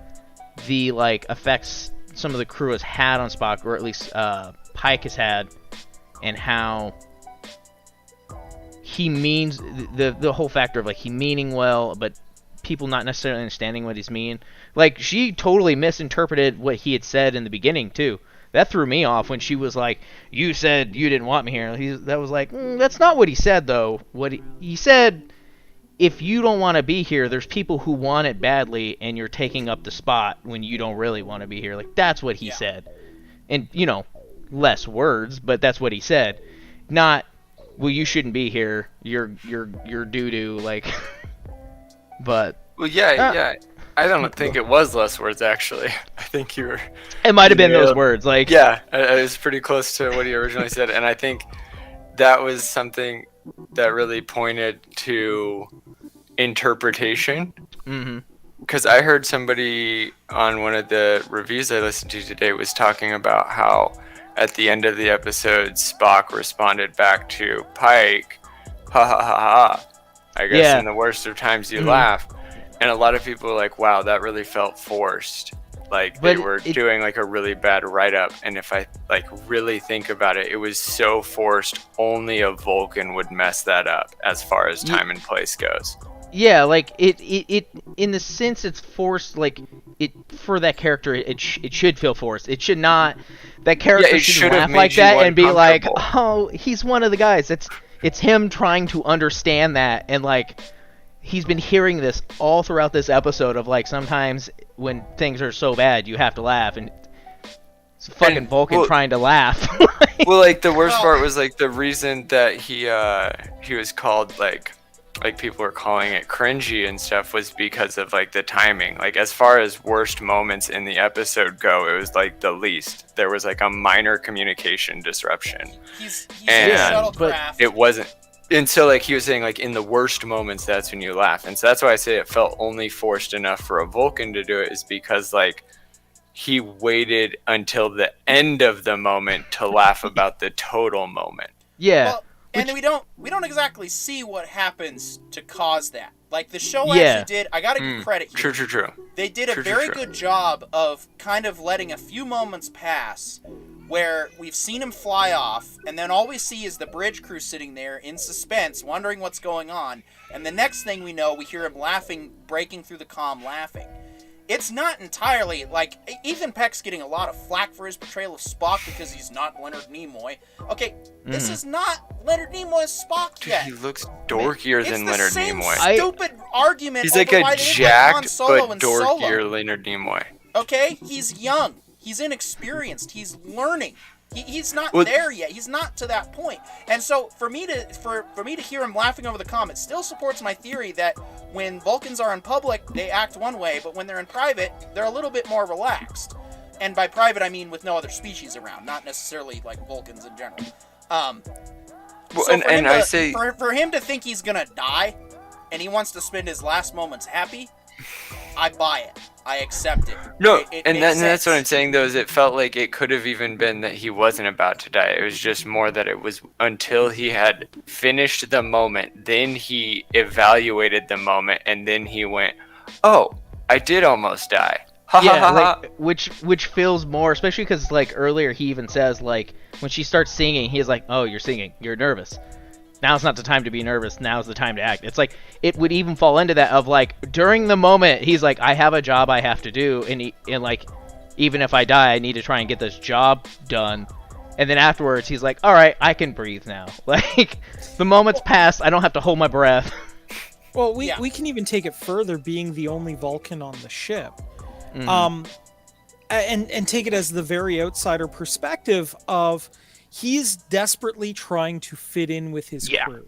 the, like, effects some of the crew has had on Spock, or at least Pike has had, and how he means the whole factor of, like, he meaning well, but people not necessarily understanding what he's mean. Like, she totally misinterpreted what he had said in the beginning too. That threw me off when she was like, "You said you didn't want me here." That was like, that's not what he said though. What he said, if you don't want to be here, there's people who want it badly, and you're taking up the spot when you don't really want to be here. Like, that's what he said. And, you know, less words, but that's what he said. Not, well, you shouldn't be here. You're doo-doo, like. But. Well, yeah. I don't think it was less words, actually. I think you were. It might have been those words, like. Yeah, it was pretty close to what he originally said, and I think that was something that really pointed to interpretation. Mm-hmm. Because I heard somebody on one of the reviews I listened to today was talking about how at the end of the episode, Spock responded back to Pike, ha ha ha ha. I guess in the worst of times you laugh. And a lot of people were like, wow, that really felt forced. Like, they were doing, like, a really bad write-up. And if I, like, really think about it, it was so forced, only a Vulcan would mess that up as far as time and place goes. Yeah, like it in the sense it's forced. Like it for that character, it should feel forced. It should not. That character it shouldn't should have laugh made like you that and be like, uncomfortable. "Oh, he's one of the guys." It's him trying to understand that, and like he's been hearing this all throughout this episode of like sometimes when things are so bad you have to laugh, and it's fucking And, Vulcan well- trying to laugh. Well, like the worst Well- part was like the reason that he was called like people were calling it cringy and stuff was because of like the timing. Like as far as worst moments in the episode go, it was like the least. There was like a minor communication disruption. He's And- in a Yeah, shuttlecraft. It wasn't. And so like he was saying like in the worst moments that's when you laugh. And so that's why I say it felt only forced enough for a Vulcan to do it, is because like he waited until the end of the moment to laugh about the total moment. Yeah. Well, and we don't exactly see what happens to cause that. Like the show Yeah. actually did. I gotta give credit here. True. They did a True, very true. good job of kind of letting a few moments pass where we've seen him fly off, and then all we see is the bridge crew sitting there in suspense, wondering what's going on. And the next thing we know, we hear him laughing, breaking through the comm, laughing. It's not entirely like Ethan Peck's getting a lot of flack for his portrayal of Spock because he's not Leonard Nimoy. Okay, this is not Leonard Nimoy's Spock Dude, yet. he looks dorkier It's than the Leonard same Nimoy. stupid argument. He's like over a why they didn't have Han jacked Solo but and Solo. dorkier Leonard Nimoy. Okay, he's young. He's inexperienced. He's learning. He's not Well- there yet. He's not to that point. And so for me to hear him laughing over the comm, it still supports my theory that when Vulcans are in public, they act one way, but when they're in private, they're a little bit more relaxed. And by private, I mean with no other species around, not necessarily like Vulcans in general. Well, So and, for him and to, I say for him to think he's gonna die, and he wants to spend his last moments happy, I buy it. I accept it. no, It and makes that's what I'm sense. saying though, is it felt like it could have even been that he wasn't about to die. It was just more that it was until he had finished the moment, then he evaluated the moment, and then he went, "Oh, I did almost die." Ha ha Yeah, ha ha. like which feels more, especially because like earlier he even says like when she starts singing, he's like, "Oh, you're singing, you're nervous. Now's not the time to be nervous. Now's the time to act." It's like it would even fall into that of like during the moment he's like, "I have a job I have to do, and like even if I die, I need to try and get this job done." And then afterwards he's like, "All right, I can breathe now." Like the moment's passed, I don't have to hold my breath. Well, we Yeah. we can even take it further, being the only Vulcan on the ship. Mhm. And take it as the very outsider perspective of he's desperately trying to fit in with his Yeah. crew,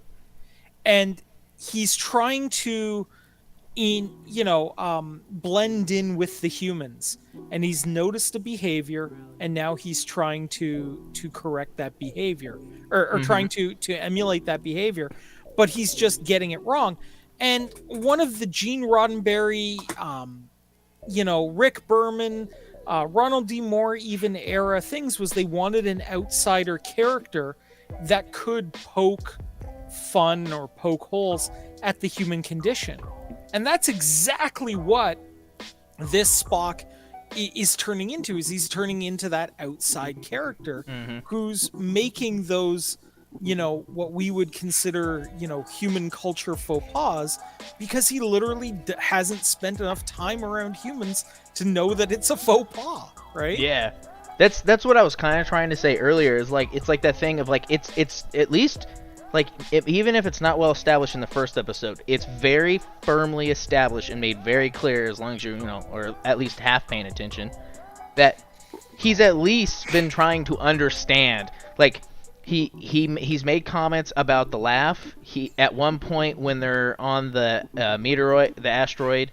and he's trying to blend in with the humans, and he's noticed a behavior, and now he's trying to correct that behavior, or trying to emulate that behavior, but he's just getting it wrong. And one of the Gene Roddenberry Rick Berman, Ronald D. Moore even era things was they wanted an outsider character that could poke fun or poke holes at the human condition. And that's exactly what this Spock is turning into, is he's turning into that outside character who's making those, what we would consider, human culture faux pas, because he literally hasn't spent enough time around humans to know that it's a faux pas, right? Yeah, that's what I was kind of trying to say earlier. Is like it's like that thing of like it's at least like even if it's not well established in the first episode, it's very firmly established and made very clear, as long as you or at least half paying attention, that he's at least been trying to understand. Like he's made comments about the laugh. He at one point when they're on the the asteroid.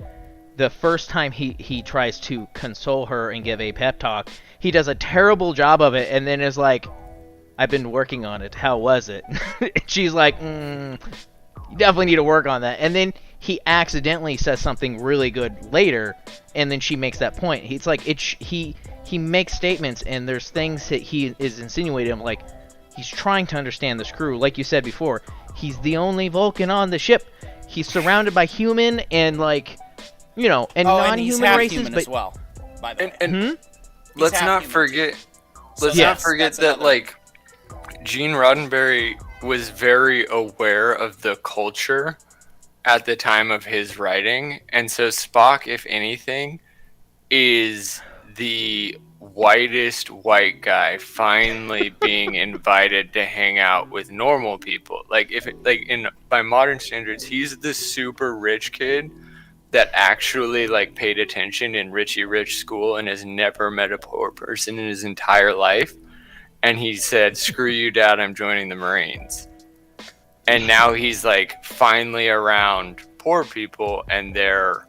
The first time he tries to console her and give a pep talk, he does a terrible job of it, and then is like, "I've been working on it. How was it?" She's like, "You definitely need to work on that." And then he accidentally says something really good later, and then she makes that point. He's like, he makes statements, and there's things that he is insinuating, like he's trying to understand this crew. Like you said before, he's the only Vulcan on the ship. He's surrounded by human and and and he's non-human half races, human but as well. By the way. And He's let's half not human, forget So let's yes, not forget that's that another- like Gene Roddenberry was very aware of the culture at the time of his writing. And so Spock, if anything, is the whitest white guy finally being invited to hang out with normal people. Like by modern standards, he's the super rich kid that actually like paid attention in Richie Rich school and has never met a poor person in his entire life. And he said, "Screw you, Dad, I'm joining the Marines." And now he's like finally around poor people, and they're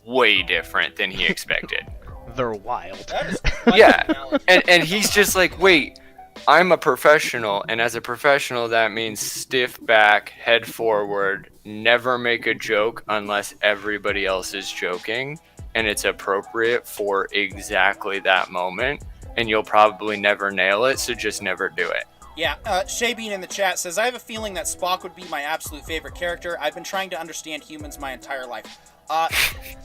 way different than he expected. They're wild. That is quite Yeah, an analogy. and he's just like, wait, I'm a professional, and as a professional, that means stiff back, head forward, never make a joke unless everybody else is joking, and it's appropriate for exactly that moment, and you'll probably never nail it, so just never do it. Yeah, Shay Bean in the chat says, I have a feeling that Spock would be my absolute favorite character. I've been trying to understand humans my entire life.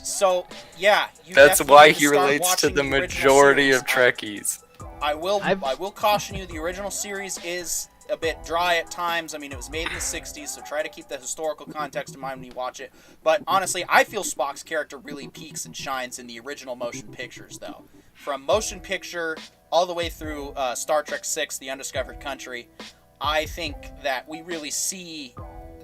So, yeah. You That's definitely why need to he start relates to watching the original majority series. of Trekkies. I will caution you, the original series is a bit dry at times. I mean, it was made in the 60s, so try to keep the historical context in mind when you watch it. But honestly, I feel Spock's character really peaks and shines in the original motion pictures, though. From motion picture all the way through Star Trek VI, The Undiscovered Country, I think that we really see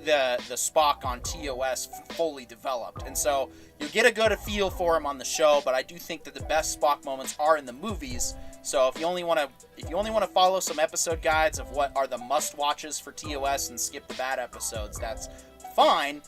the Spock on TOS fully developed. And so you'll get a good feel for him on the show, but I do think that the best Spock moments are in the movies. So if you only want to follow some episode guides of what are the must-watches for TOS and skip the bad episodes, that's fine.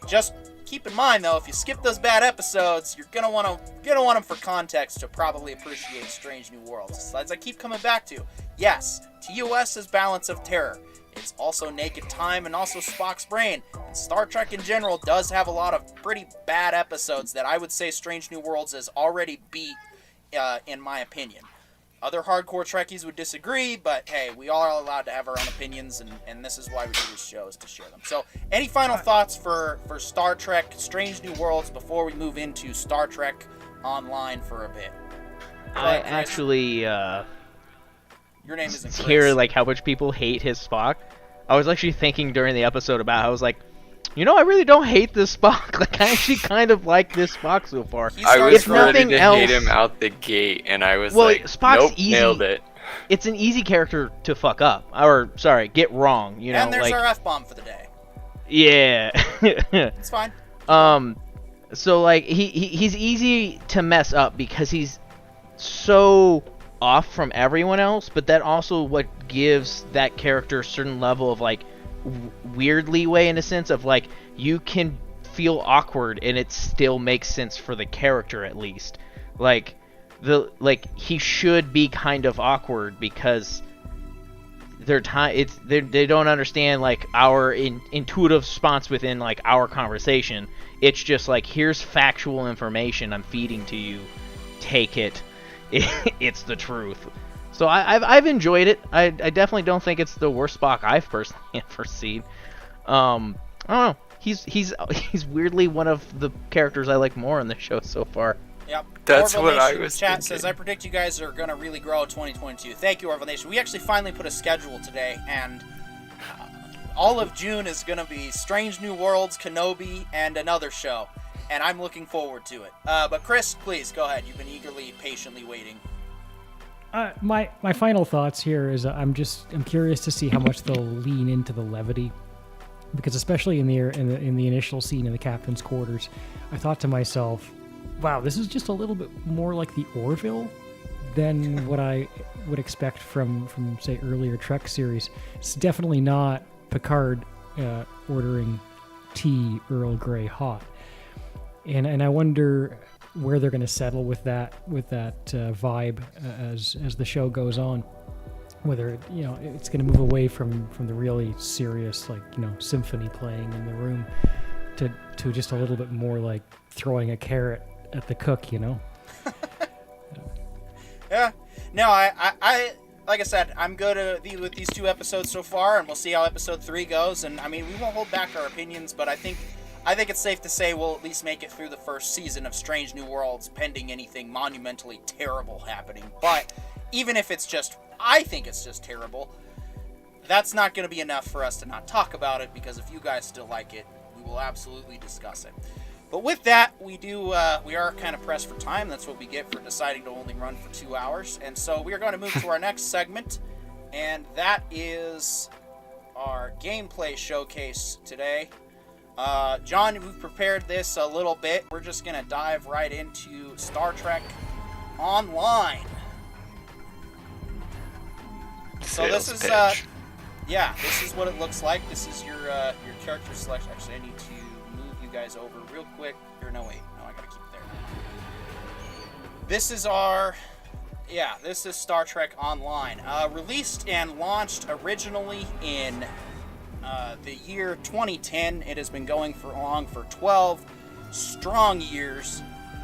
Just keep in mind though, if you skip those bad episodes, you're gonna want them for context to probably appreciate Strange New Worlds. As I keep coming back to, yes, TOS is Balance of Terror. It's also Naked Time and also Spock's Brain. And Star Trek in general does have a lot of pretty bad episodes that I would say Strange New Worlds has already beat, in my opinion. Other hardcore Trekkies would disagree, but hey, we are all allowed to have our own opinions, and this is why we do this show, is to share them. So, any final thoughts for Star Trek Strange New Worlds before we move into Star Trek Online for a bit? I Chris, actually your name isn't Chris. hear like how much people hate his Spock. I was actually thinking during the episode about how I was like, you know, I really don't hate this Spock. Like, I actually kind of like this Spock so far. He's I was If ready nothing to else- hate him out the gate, and I was Well, like, Spock's nope, easy. nailed it. It's an easy character to fuck up, or sorry, get wrong. You know, and there's like our F-bomb for the day. yeah. It's fine. So like he's easy to mess up because he's so off from everyone else, but that also what gives that character a certain level of like weird leeway, in a sense of like you can feel awkward and it still makes sense for the character, at least. Like he should be kind of awkward because they don't understand like our intuitive response within like our conversation. It's just like, here's factual information I'm feeding to you, take it. It's the truth. So I've enjoyed it. I definitely don't think it's the worst Spock I've personally ever seen. I don't know. He's weirdly one of the characters I like more on the show so far. Yep. That's Orville what I Nation was chat thinking. says, I predict you guys are going to really grow in 2022. Thank you, Orville Nation. We actually finally put a schedule today, and all of June is going to be Strange New Worlds, Kenobi, and another show. And I'm looking forward to it. But Chris, please, go ahead. You've been eagerly, patiently waiting. My final thoughts here is I'm curious to see how much they'll lean into the levity, because especially in the initial scene in the captain's quarters, I thought to myself, wow, this is just a little bit more like the Orville than what I would expect from say earlier Trek series. It's definitely not Picard ordering tea Earl Grey hot, and I wonder where they're going to settle with that vibe as the show goes on. Whether it's going to move away from the really serious symphony playing in the room to just a little bit more like throwing a carrot at the cook. Yeah. No, I like I said, I'm good with these 2 episodes so far, and we'll see how episode 3 goes. And I mean, we won't hold back our opinions, but I think it's safe to say we'll at least make it through the first season of Strange New Worlds, pending anything monumentally terrible happening. But even if I think it's just terrible, that's not going to be enough for us to not talk about it, because if you guys still like it, we will absolutely discuss it. But with that, we are kind of pressed for time. That's what we get for deciding to only run for 2 hours. And so we are going to move to our next segment, and that is our gameplay showcase today. John, we've prepared this a little bit. We're just going to dive right into Star Trek Online. So this is this is what it looks like. This is your character selection. Actually, I need to move you guys over real quick. Or no, wait, no, I gotta keep it there. This is this is Star Trek Online. Released and launched originally in the year 2010. It has been going for 12 strong years,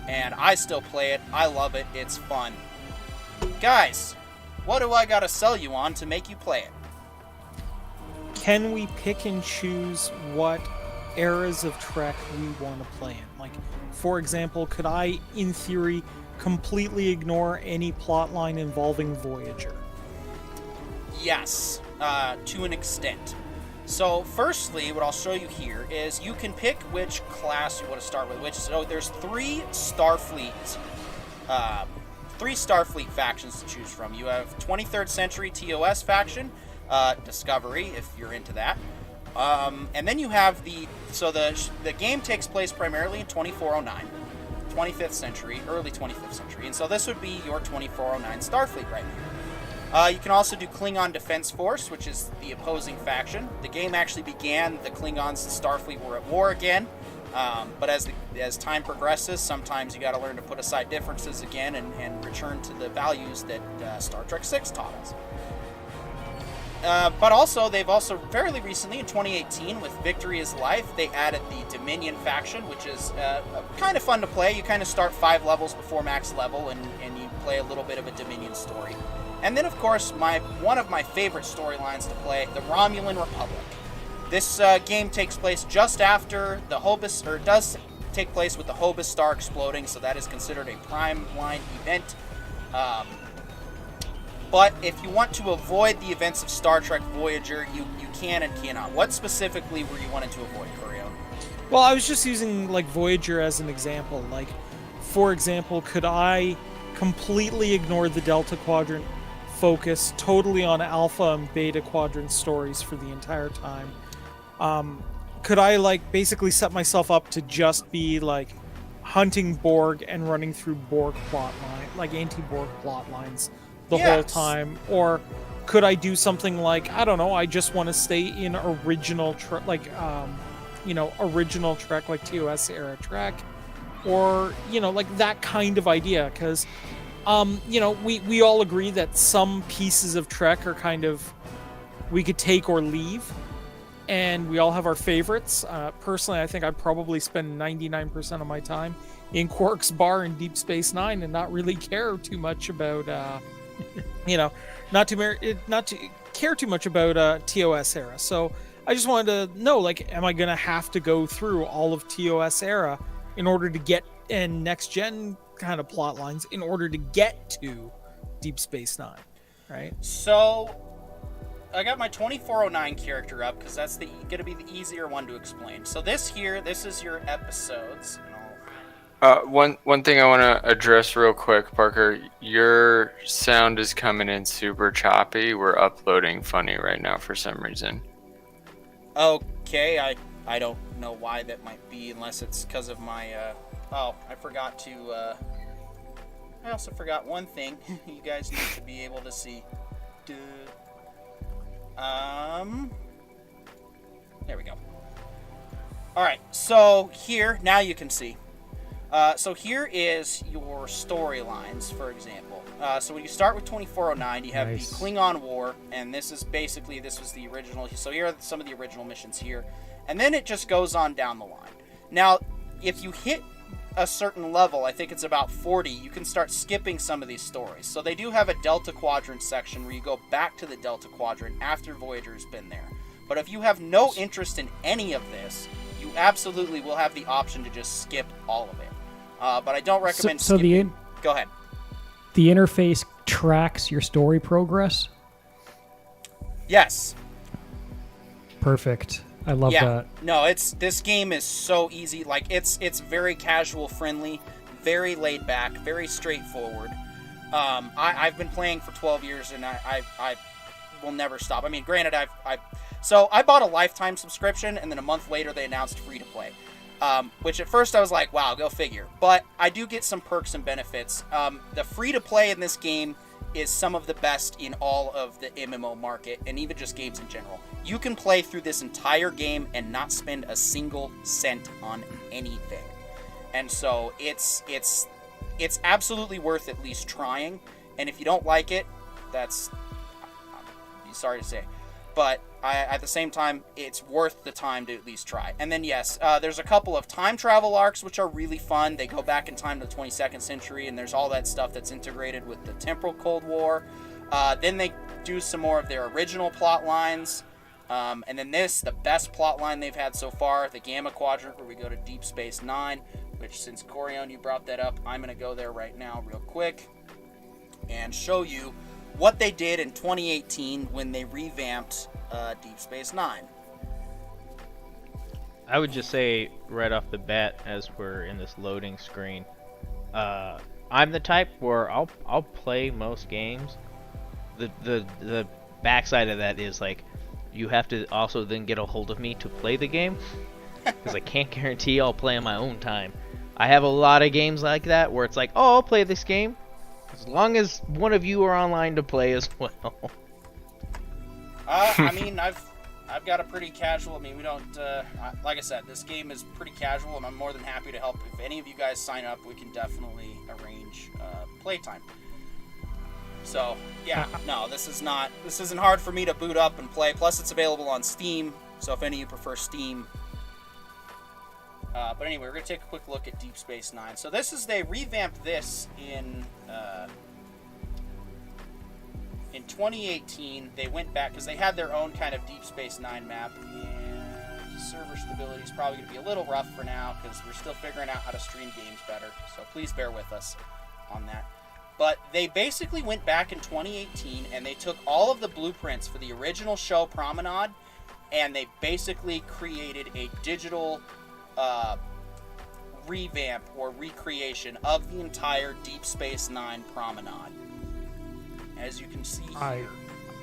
and I still play it. I love it. It's fun. Guys, what do I gotta sell you on to make you play it? Can we pick and choose what eras of Trek we want to play in? Like, for example, could I, in theory, completely ignore any plotline involving Voyager? Yes, to an extent. So, firstly, what I'll show you here is you can pick which class you want to start with. So there's three Starfleet factions to choose from. You have 23rd Century TOS faction, Discovery, if you're into that. And then you have the game takes place primarily in 2409, 25th century, early 25th century. And so this would be your 2409 Starfleet right here. You can also do Klingon Defense Force, which is the opposing faction. The game actually began, the Klingons and Starfleet were at war again. But as time progresses, sometimes you got to learn to put aside differences again and return to the values that Star Trek VI taught us. But also, they've also fairly recently, in 2018, with Victory is Life, they added the Dominion faction, which is kind of fun to play. You kind of start 5 levels before max level, and you play a little bit of a Dominion story. And then, of course, one of my favorite storylines to play, the Romulan Republic. This game takes place just after the Hobus, or does take place with the Hobus star exploding, so that is considered a prime line event. But if you want to avoid the events of Star Trek Voyager, you can and cannot. What specifically were you wanting to avoid, Corio? Well, I was just using like Voyager as an example. Like, for example, could I completely ignore the Delta Quadrant, focus totally on Alpha and Beta Quadrant stories for the entire time? Could I like basically set myself up to just be like hunting Borg and running through Borg plotline, like anti-Borg plot lines the whole time? Or could I do something like, I don't know, I just want to stay in original Trek, like original Trek, like TOS era Trek, or like that kind of idea? Because we all agree that some pieces of Trek are kind of, we could take or leave, and we all have our favorites. Personally, I think I'd probably spend 99% of my time in Quark's bar in Deep Space Nine and not really care too much about not to care too much about TOS era. So I just wanted to know, like, am I gonna have to go through all of TOS era in order to get in next gen kind of plot lines in order to get to Deep Space Nine, right? So I got my 2409 character up because that's going to be the easier one to explain. So this is your episodes. One thing I want to address real quick, Parker. Your sound is coming in super choppy. We're uploading funny right now for some reason. Okay, I don't know why that might be, unless it's because of my I forgot to I also forgot one thing you guys need to be able to see. There we go. Alright, so here, now you can see. So here is your storylines, for example. So when you start with 2409, you have Nice. the Klingon War, and this was the original. So here are some of the original missions here. And then it just goes on down the line. Now, if you hit a certain level, I think it's about 40, you can start skipping some of these stories. So they do have a Delta Quadrant section where you go back to the Delta Quadrant after Voyager's been there. But if you have no interest in any of this, you absolutely will have the option to just skip all of it. But I don't recommend skipping. Go ahead. The interface tracks your story progress? Yes. Perfect. I love that. No, this game is so easy. Like it's very casual friendly, very laid back, very straightforward. I've been playing for 12 years and I will never stop. I mean, granted, so I bought a lifetime subscription and then a month later they announced free to play. Which at first I was like, wow, go figure. But I do get some perks and benefits. The free to play in this game is some of the best in all of the MMO market and even just games in general. You can play through this entire game and not spend a single cent on anything. And so it's absolutely worth at least trying. And if you don't like it, that's sorry to say. But at the same time, it's worth the time to at least try. And then, yes, there's a couple of time travel arcs, which are really fun. They go back in time to the 22nd century, and there's all that stuff that's integrated with the temporal Cold War. Then they do some more of their original plot lines. And then the best plot line they've had so far, the Gamma Quadrant, where we go to Deep Space Nine, which since Corion, you brought that up, I'm going to go there right now real quick and show you what they did in 2018 when they revamped Deep Space Nine. I would just say right off the bat, as we're in this loading screen, I'm the type where I'll play most games. The backside of that is like you have to also then get a hold of me to play the game because I can't guarantee I'll play on my own time. I have a lot of games like that where it's like, oh, I'll play this game as long as one of you are online to play as well. I mean, I've got a pretty casual. I mean, we don't. Like I said, this game is pretty casual, and I'm more than happy to help. If any of you guys sign up, we can definitely arrange playtime. So yeah, no, this isn't hard for me to boot up and play. Plus, it's available on Steam. So if any of you prefer Steam. But anyway, we're gonna take a quick look at Deep Space Nine. So they revamped this in 2018. They went back because they had their own kind of Deep Space Nine map, and server stability is probably going to be a little rough for now because we're still figuring out how to stream games better. So please bear with us on that. But they basically went back in 2018 and they took all of the blueprints for the original show Promenade, and they basically created a digital revamp or recreation of the entire Deep Space Nine Promenade. As you can see here.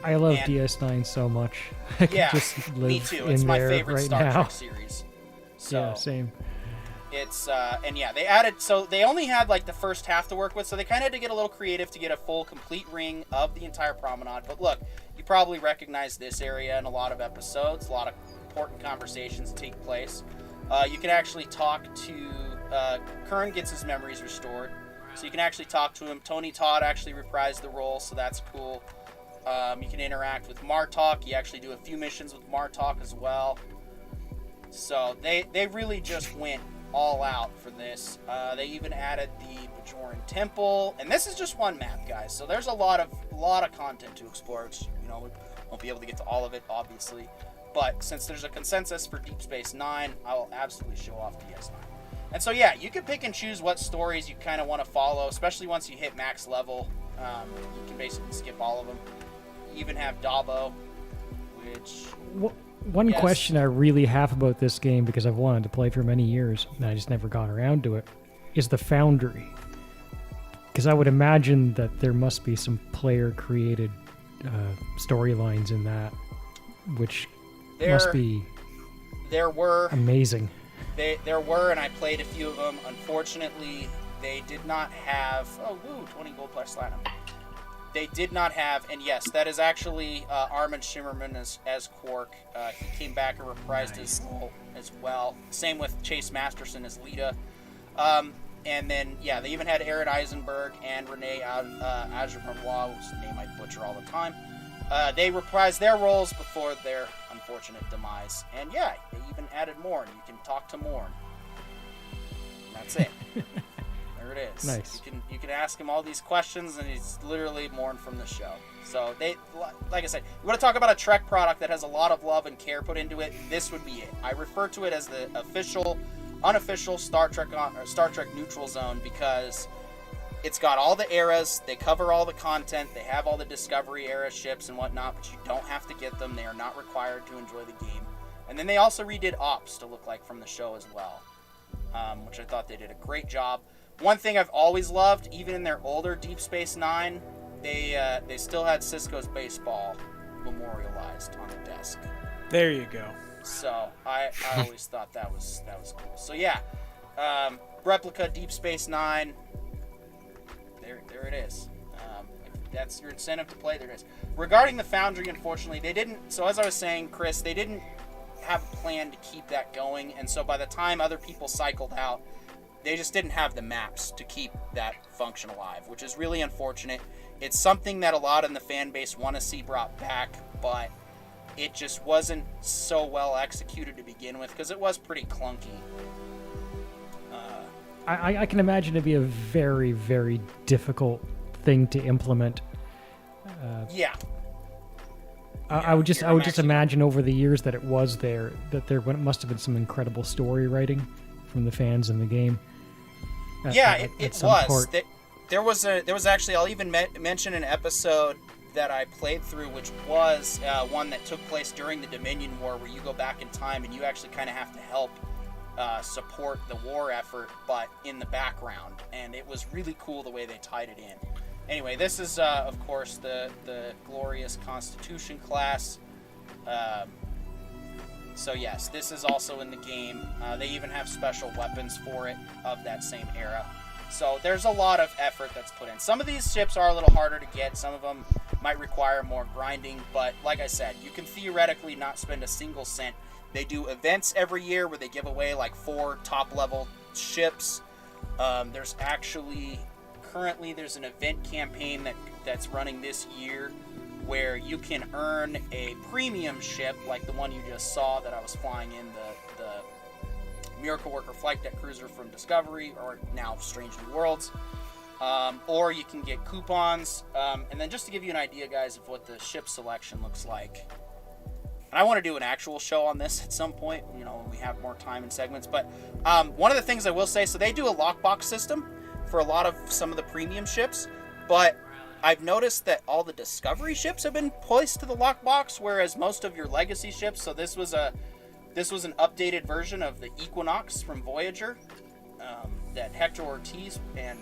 I love DS9 so much. I could just live me too. It's in my there favorite right Star now. Trek series. So yeah, same. It's and yeah, they added. So they only had like the first half to work with. So they kind of had to get a little creative to get a full, complete ring of the entire promenade. But look, you probably recognize this area in a lot of episodes. A lot of important conversations take place. You can actually talk to. Kern gets his memories restored. So you can actually talk to him. Tony Todd actually reprised the role, so that's cool. You can interact with Martok. You actually do a few missions with Martok as well. So they really just went all out for this. They even added the Bajoran Temple, and this is just one map, guys. So there's a lot of content to explore. Which, we won't be able to get to all of it, obviously. But since there's a consensus for Deep Space Nine, I will absolutely show off DS9. And so, yeah, you can pick and choose what stories you kind of want to follow, especially once you hit max level. You can basically skip all of them. You even have Dabo, which... One question I really have about this game, because I've wanted to play for many years, and I just never got around to it, is the Foundry. Because I would imagine that there must be some player-created storylines in that, which must be amazing. There were, and I played a few of them. Unfortunately, they did not have... 20 gold plus platinum. They did not have, and yes, that is actually Armin Shimmerman as Quark. He came back and reprised his role as well. Same with Chase Masterson as Lita. And then, yeah, they even had Aaron Eisenberg and Renee Agerbois, whose name I butcher all the time. They reprised their roles before their unfortunate demise. And yeah, they even added Morn. You can talk to Morn. And that's it. There it is. Nice. You can ask him all these questions, and he's literally Morn from the show. So they, like I said, you want to talk about a Trek product that has a lot of love and care put into it. This would be it. I refer to it as the unofficial Star Trek neutral zone because it's got all the eras. They cover all the content. They have all the Discovery era ships and whatnot, but you don't have to get them. They are not required to enjoy the game. And then they also redid Ops to look like from the show as well, which I thought they did a great job. One thing I've always loved, even in their older Deep Space Nine, they still had Cisco's baseball memorialized on the desk. There you go. So I always thought that was cool. So yeah, replica Deep Space Nine. There it is. If that's your incentive to play, there it is. Regarding the Foundry, unfortunately, they didn't. So as I was saying, Chris, they didn't have a plan to keep that going, and so by the time other people cycled out, they just didn't have the maps to keep that function alive, which is really unfortunate. It's something that a lot in the fan base want to see brought back, but it just wasn't so well executed to begin with because it was pretty clunky. I can imagine it'd be a very, very difficult thing to implement. Yeah. I would just imagine over the years that it was there, that there must have been some incredible story writing from the fans in the game. It was. There was actually, I'll even mention an episode that I played through, which was one that took place during the Dominion War, where you go back in time and you actually kind of have to help support the war effort, but in the background, and it was really cool the way they tied it in. Anyway, this is of course the glorious Constitution class. So yes, this is also in the game. They even have special weapons for it of that same era. So there's a lot of effort that's put in. Some of these ships are a little harder to get. Some of them might require more grinding. But like I said, you can theoretically not spend a single cent. They do events every year where they give away like 4 top-level ships. There's actually, currently there's an event campaign that's running this year where you can earn a premium ship like the one you just saw that I was flying in, the Miracle Worker flight deck cruiser from Discovery, or now Strange New Worlds, or you can get coupons. And then just to give you an idea, guys, of what the ship selection looks like, and I want to do an actual show on this at some point, when we have more time and segments, but one of the things I will say, so they do a lockbox system for a lot of some of the premium ships, but I've noticed that all the Discovery ships have been placed to the lockbox, whereas most of your legacy ships, so this was an updated version of the Equinox from Voyager that Hector Ortiz and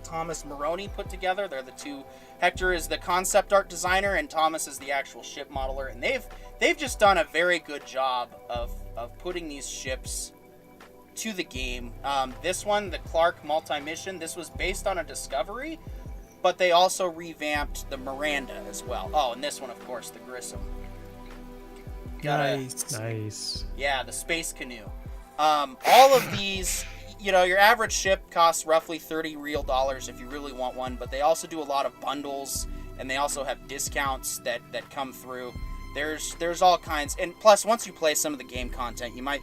Thomas Maroney put together. They're the two. Hector is the concept art designer and Thomas is the actual ship modeler, and they've just done a very good job of putting these ships to the game. This one, the Clark multi-mission, this was based on a Discovery, but they also revamped the Miranda as well. Oh, and this one, of course, the Grissom. Nice. Yeah, the space canoe. All of these, your average ship costs roughly $30 real if you really want one, but they also do a lot of bundles, and they also have discounts that come through. There's all kinds, and plus, once you play some of the game content, you might,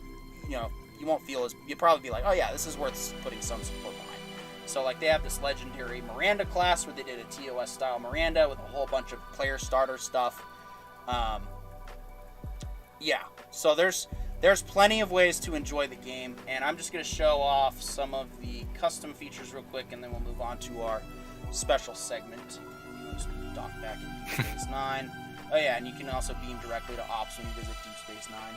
you won't feel you'll probably be like, oh yeah, this is worth putting some support behind. So like they have this legendary Miranda class where they did a TOS style Miranda with a whole bunch of player starter stuff. So there's plenty of ways to enjoy the game, and I'm just going to show off some of the custom features real quick, and then we'll move on to our special segment. Just dock back into Deep Space Nine. Oh yeah, and you can also beam directly to Ops when you visit Deep Space Nine.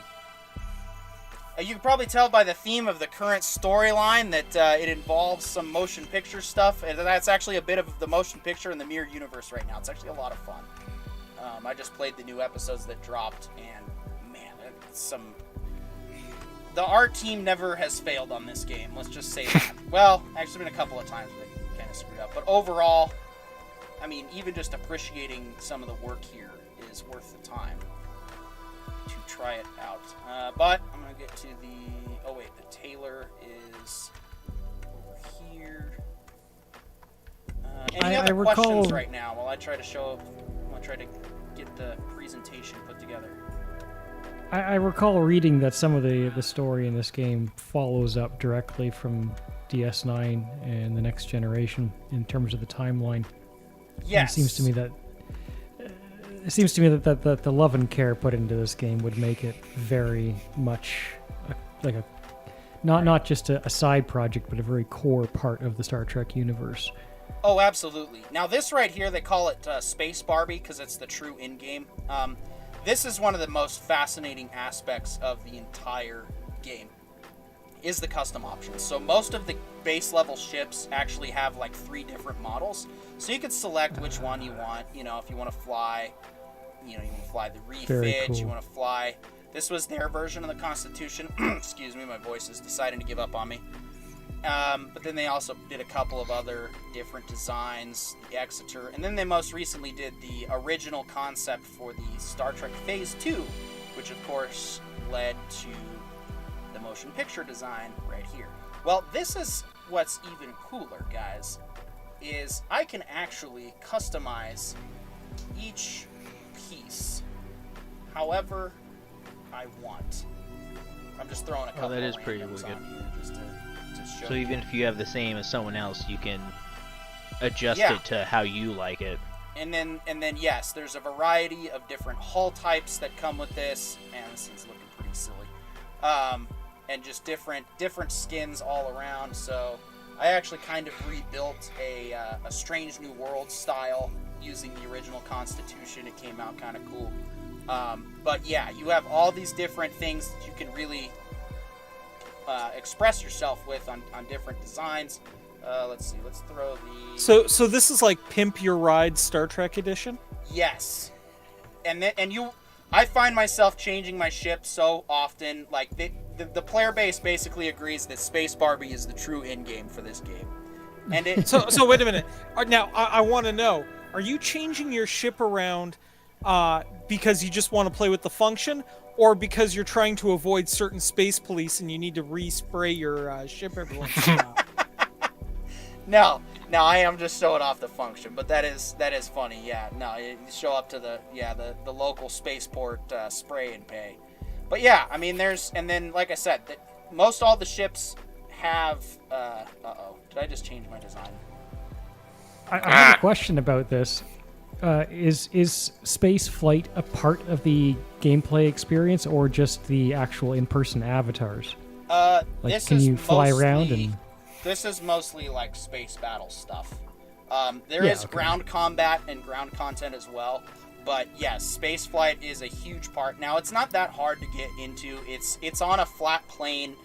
You can probably tell by the theme of the current storyline that it involves some motion picture stuff, and that's actually a bit of the motion picture in the mirror universe right now. It's actually a lot of fun. I just played the new episodes that dropped, and man, the art team never has failed on this game. Let's just say that. Well, actually, been a couple of times they kind of screwed up, but overall, I mean, even just appreciating some of the work here is worth the time to try it out. But I'm going to get to the Taylor is over here. Any other questions right now while I try to get the presentation put together? I recall reading that some of the story in this game follows up directly from DS9 and the Next Generation in terms of the timeline. Yes. It seems to me that the love and care put into this game would make it very much not just a side project, but a very core part of the Star Trek universe. Oh, absolutely. Now this right here, they call it Space Barbie because it's the true in-game. this is one of the most fascinating aspects of the entire game, is the custom options. So most of the base level ships actually have like 3 different models. So you could select which one you want. You know, if you want to fly, you want to fly the refit, cool. you want to fly. This was their version of the Constitution. Excuse me, my voice is deciding to give up on me. But then they also did a couple of other different designs, the Exeter, and then they most recently did the original concept for the Star Trek Phase 2, which of course led to the motion picture design right here. Well, this is what's even cooler, guys, is I can actually customize each piece however I want. I'm just throwing a couple that is of pretty randoms wicked. on here just to show So you. even if you have the same as someone else, you can adjust Yeah. it to how you like it. And then yes, there's a variety of different hull types that come with this. Man, this thing's looking pretty silly. And just different skins all around. So I actually kind of rebuilt a Strange New World style using the original Constitution. It came out kind of cool. But yeah, you have all these different things that you can really express yourself with on different designs. Let's see. Let's throw the. So this is like Pimp Your Ride Star Trek edition? Yes. I find myself changing my ship so often. Like the player base basically agrees that Space Barbie is the true end game for this game. And it So wait a minute. Now I want to know: are you changing your ship around because you just want to play with the function, or because you're trying to avoid certain space police and you need to respray your ship every once in a while? No, I am just showing off the function, but that is funny. Yeah, no, you show up to the local spaceport spray and pay. But yeah, I mean, and then like I said, most all the ships have. Did I just change my design? I have a question about this. Is space flight a part of the gameplay experience, or just the actual in-person avatars? Like, This can is you fly around mostly- and? This is mostly like space battle stuff. There Yeah, is okay. ground combat and ground content as well. But yes, space flight is a huge part. Now, it's not that hard to get into. It's on a flat plane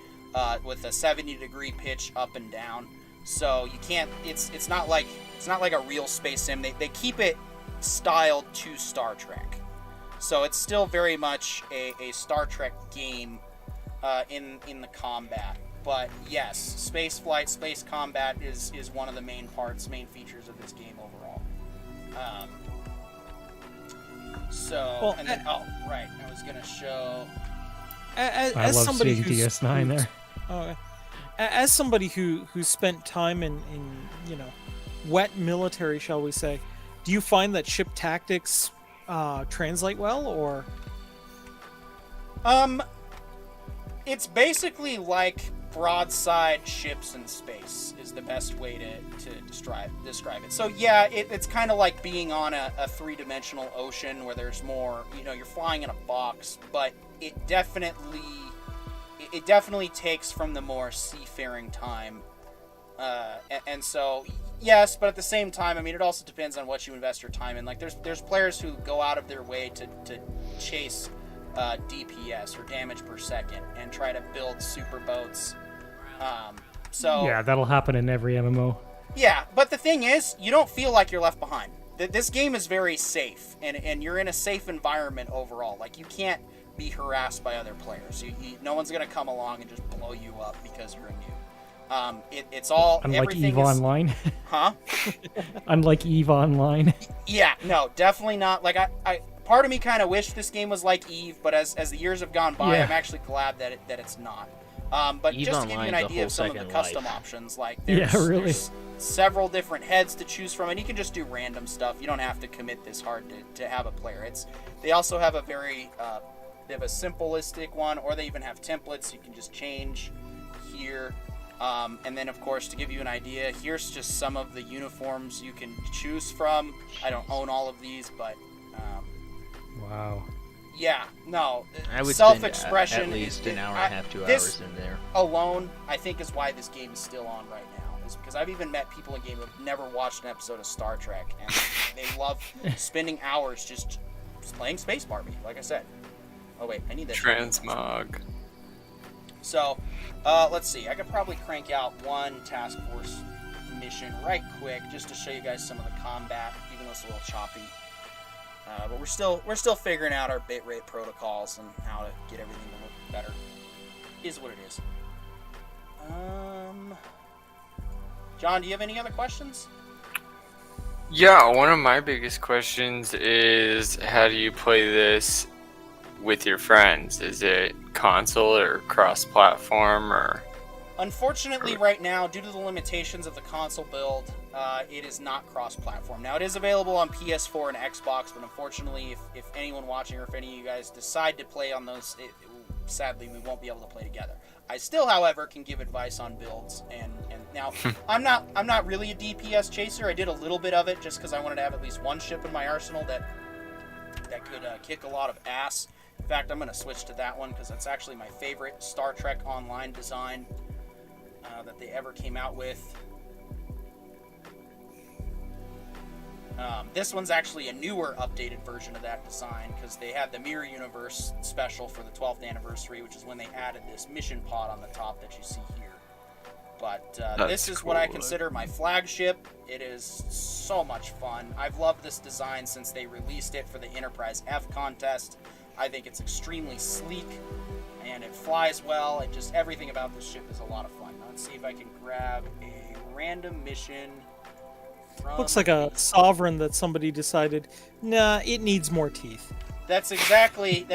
with a 70-degree pitch up and down. So you can't. It's not like a real space sim. They keep it styled to Star Trek. So it's still very much a Star Trek game in the combat. But yes, space flight, space combat is one of the main features of this game overall. Well, and then right, I was gonna show. As I love somebody seeing who's, DS9 there. Okay. As somebody who spent time in wet military, shall we say, do you find that ship tactics translate well, or? It's basically like broadside ships in space is the best way to describe it. So yeah, it's kind of like being on a 3-dimensional ocean where there's more, you're flying in a box, but it definitely takes from the more seafaring time. And so, yes, but at the same time, I mean, it also depends on what you invest your time in. Like, there's players who go out of their way to chase DPS or damage per second and try to build super boats. Yeah, that'll happen in every MMO. Yeah, but the thing is, you don't feel like you're left behind. This game is very safe, and you're in a safe environment overall. Like, you can't be harassed by other players. No one's gonna come along and just blow you up because you're a noob. It's all Unlike everything EVE is, Online. huh? Unlike EVE Online. Yeah, no, definitely not. Like I part of me kind of wish this game was like EVE, but as the years have gone by, Yeah. I'm actually glad that it's not. But EVE just to give you an Online's a idea of whole some of the second custom life. options, like Yeah, really. there's several different heads to choose from, and you can just do random stuff. You don't have to commit this hard to have a player. They also have a very they have a simplistic one, or they even have templates you can just change here. And then, of course, to give you an idea, here's just some of the uniforms you can choose from. I don't own all of these, but Wow. yeah, no. I would spend self-expression at least an hour and a half, 2 this hours in there. alone, I think, is why this game is still on right now. Is because I've even met people in game who have never watched an episode of Star Trek, and they love spending hours just just playing Space Barbie, like I said. Oh wait, I need that. Transmog. So, let's see. I could probably crank out one task force mission right quick just to show you guys some of the combat, even though it's a little choppy. But we're still figuring out our bitrate protocols and how to get everything to look better. Is what it is. John, do you have any other questions? Yeah, one of my biggest questions is, how do you play this with your friends? Is it console or cross-platform or? Unfortunately, right now, due to the limitations of the console build, it is not cross-platform. Now, it is available on PS4 and Xbox, but unfortunately, if anyone watching or if any of you guys decide to play on those, sadly, we won't be able to play together. I still, however, can give advice on builds, and now I'm not really a DPS chaser. I did a little bit of it just because I wanted to have at least one ship in my arsenal that could kick a lot of ass. In fact, I'm going to switch to that one because that's actually my favorite Star Trek Online design that they ever came out with. This one's actually a newer, updated version of that design because they had the Mirror Universe special for the 12th anniversary, which is when they added this mission pod on the top that you see here. But this is what I consider my flagship. It is so much fun. I've loved this design since they released it for the Enterprise F contest. I think it's extremely sleek and it flies well. And just everything about this ship is a lot of fun. Let's see if I can grab a random mission. Looks like a sovereign that somebody decided, nah, it needs more teeth. That's exactly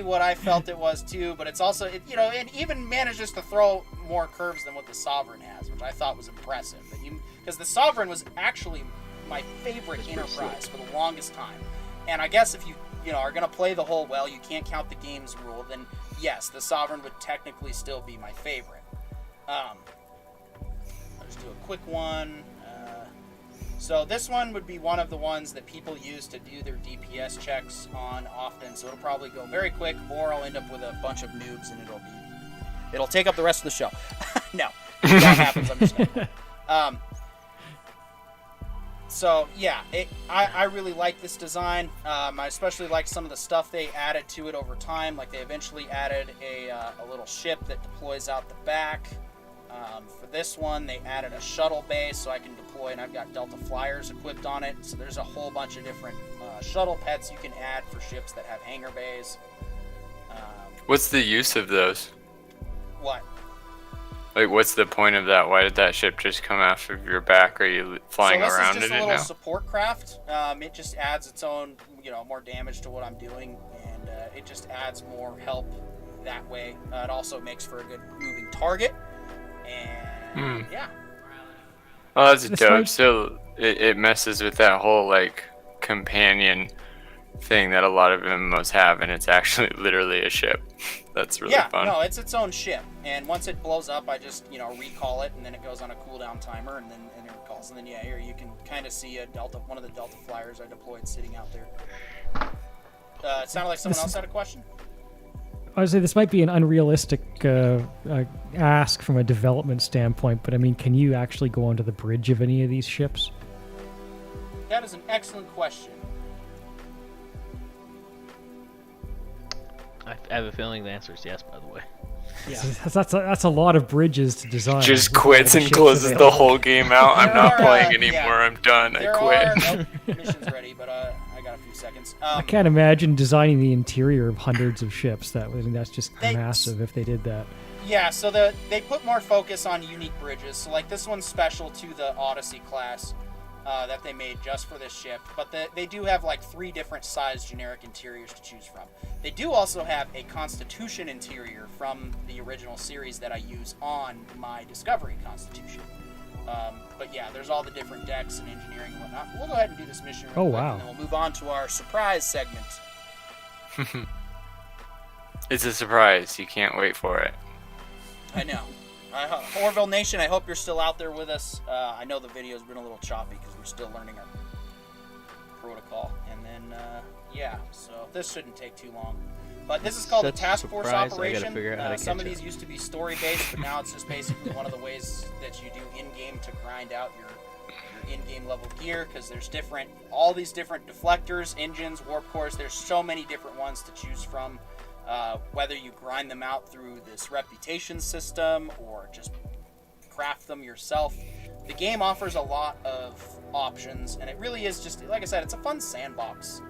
what I felt it was too. But it's also, it even manages to throw more curves than what the Sovereign has, which I thought was impressive. Because the Sovereign was actually my favorite Enterprise for the longest time. And I guess if you are going to play the whole you can't count the games rule, then yes, the Sovereign would technically still be my favorite. I'll just do a quick one. So this one would be one of the ones that people use to do their DPS checks on often. So it'll probably go very quick, or I'll end up with a bunch of noobs and it'll take up the rest of the show. No, if that happens, I'm just kidding. So yeah, I really like this design. I especially like some of the stuff they added to it over time. Like they eventually added a little ship that deploys out the back. For this one, they added a shuttle bay so I can deploy, and I've got Delta Flyers equipped on it. So there's a whole bunch of different shuttle pets you can add for ships that have hangar bays. What's the use of those? What? Like, what's the point of that? Why did that ship just come off of your back? Are you flying around in it now? So this is just a little support craft. It just adds its own, more damage to what I'm doing, and it just adds more help that way. It also makes for a good moving target. And yeah. Oh, that's dope. So it messes with that whole companion thing that a lot of MMOs have, and it's actually literally a ship. That's really fun. No, it's its own ship, and once it blows up, I just recall it, and then it goes on a cooldown timer, and then it recalls, and then here you can kind of see one of the Delta Flyers I deployed sitting out there. It sounded like someone else had a question. I would say this might be an unrealistic ask from a development standpoint, but I mean, can you actually go onto the bridge of any of these ships? That is an excellent question. I have a feeling the answer is yes, by the way. Yeah. That's a lot of bridges to design. Just quits and closes the whole game out. I'm not playing anymore. I'm done. I quit. Mission's ready, but I got a few seconds. I can't imagine designing the interior of hundreds of ships. That's just massive if they did that. Yeah, so they put more focus on unique bridges. So this one's special to the Odyssey class that they made just for this ship. But they do have 3 different size generic interiors to choose from. They do also have a Constitution interior from the original series that I use on my Discovery Constitution. But yeah, there's all the different decks and engineering and whatnot. We'll go ahead and do this mission real quick, wow. and then we'll move on to our surprise segment. It's a surprise. You can't wait for it. I know. Orville Nation, I hope you're still out there with us. I know the video's been a little choppy because we're still learning our protocol. And then, so this shouldn't take too long. But this is called a task force operation. Some of these used to be story-based, but now it's just basically one of the ways that you do in-game to grind out your your in-game level gear, because there's all these different deflectors, engines, warp cores. There's so many different ones to choose from. Whether you grind them out through this reputation system or just craft them yourself, the game offers a lot of options, and it really is just, like I said, it's a fun sandbox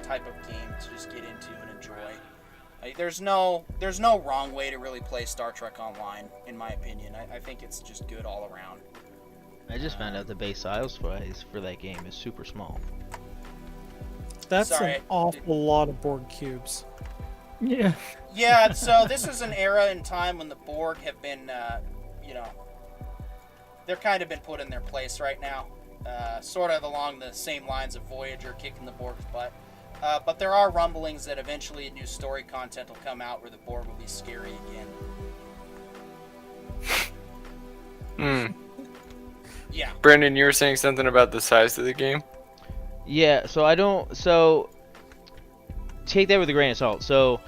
type of game to just get into and enjoy. There's no wrong way to really play Star Trek Online, in my opinion. I think it's just good all around. I just found out the base size for that game is super small. That's Sorry, an awful lot of Borg cubes. Yeah. Yeah, so this is an era in time when the Borg have been, they're kind of been put in their place right now. Sort of along the same lines of Voyager kicking the Borg's butt. But there are rumblings that eventually new story content will come out where the Borg will be scary again. Yeah. Brendan, you were saying something about the size of the game? Yeah, so take that with a grain of salt. So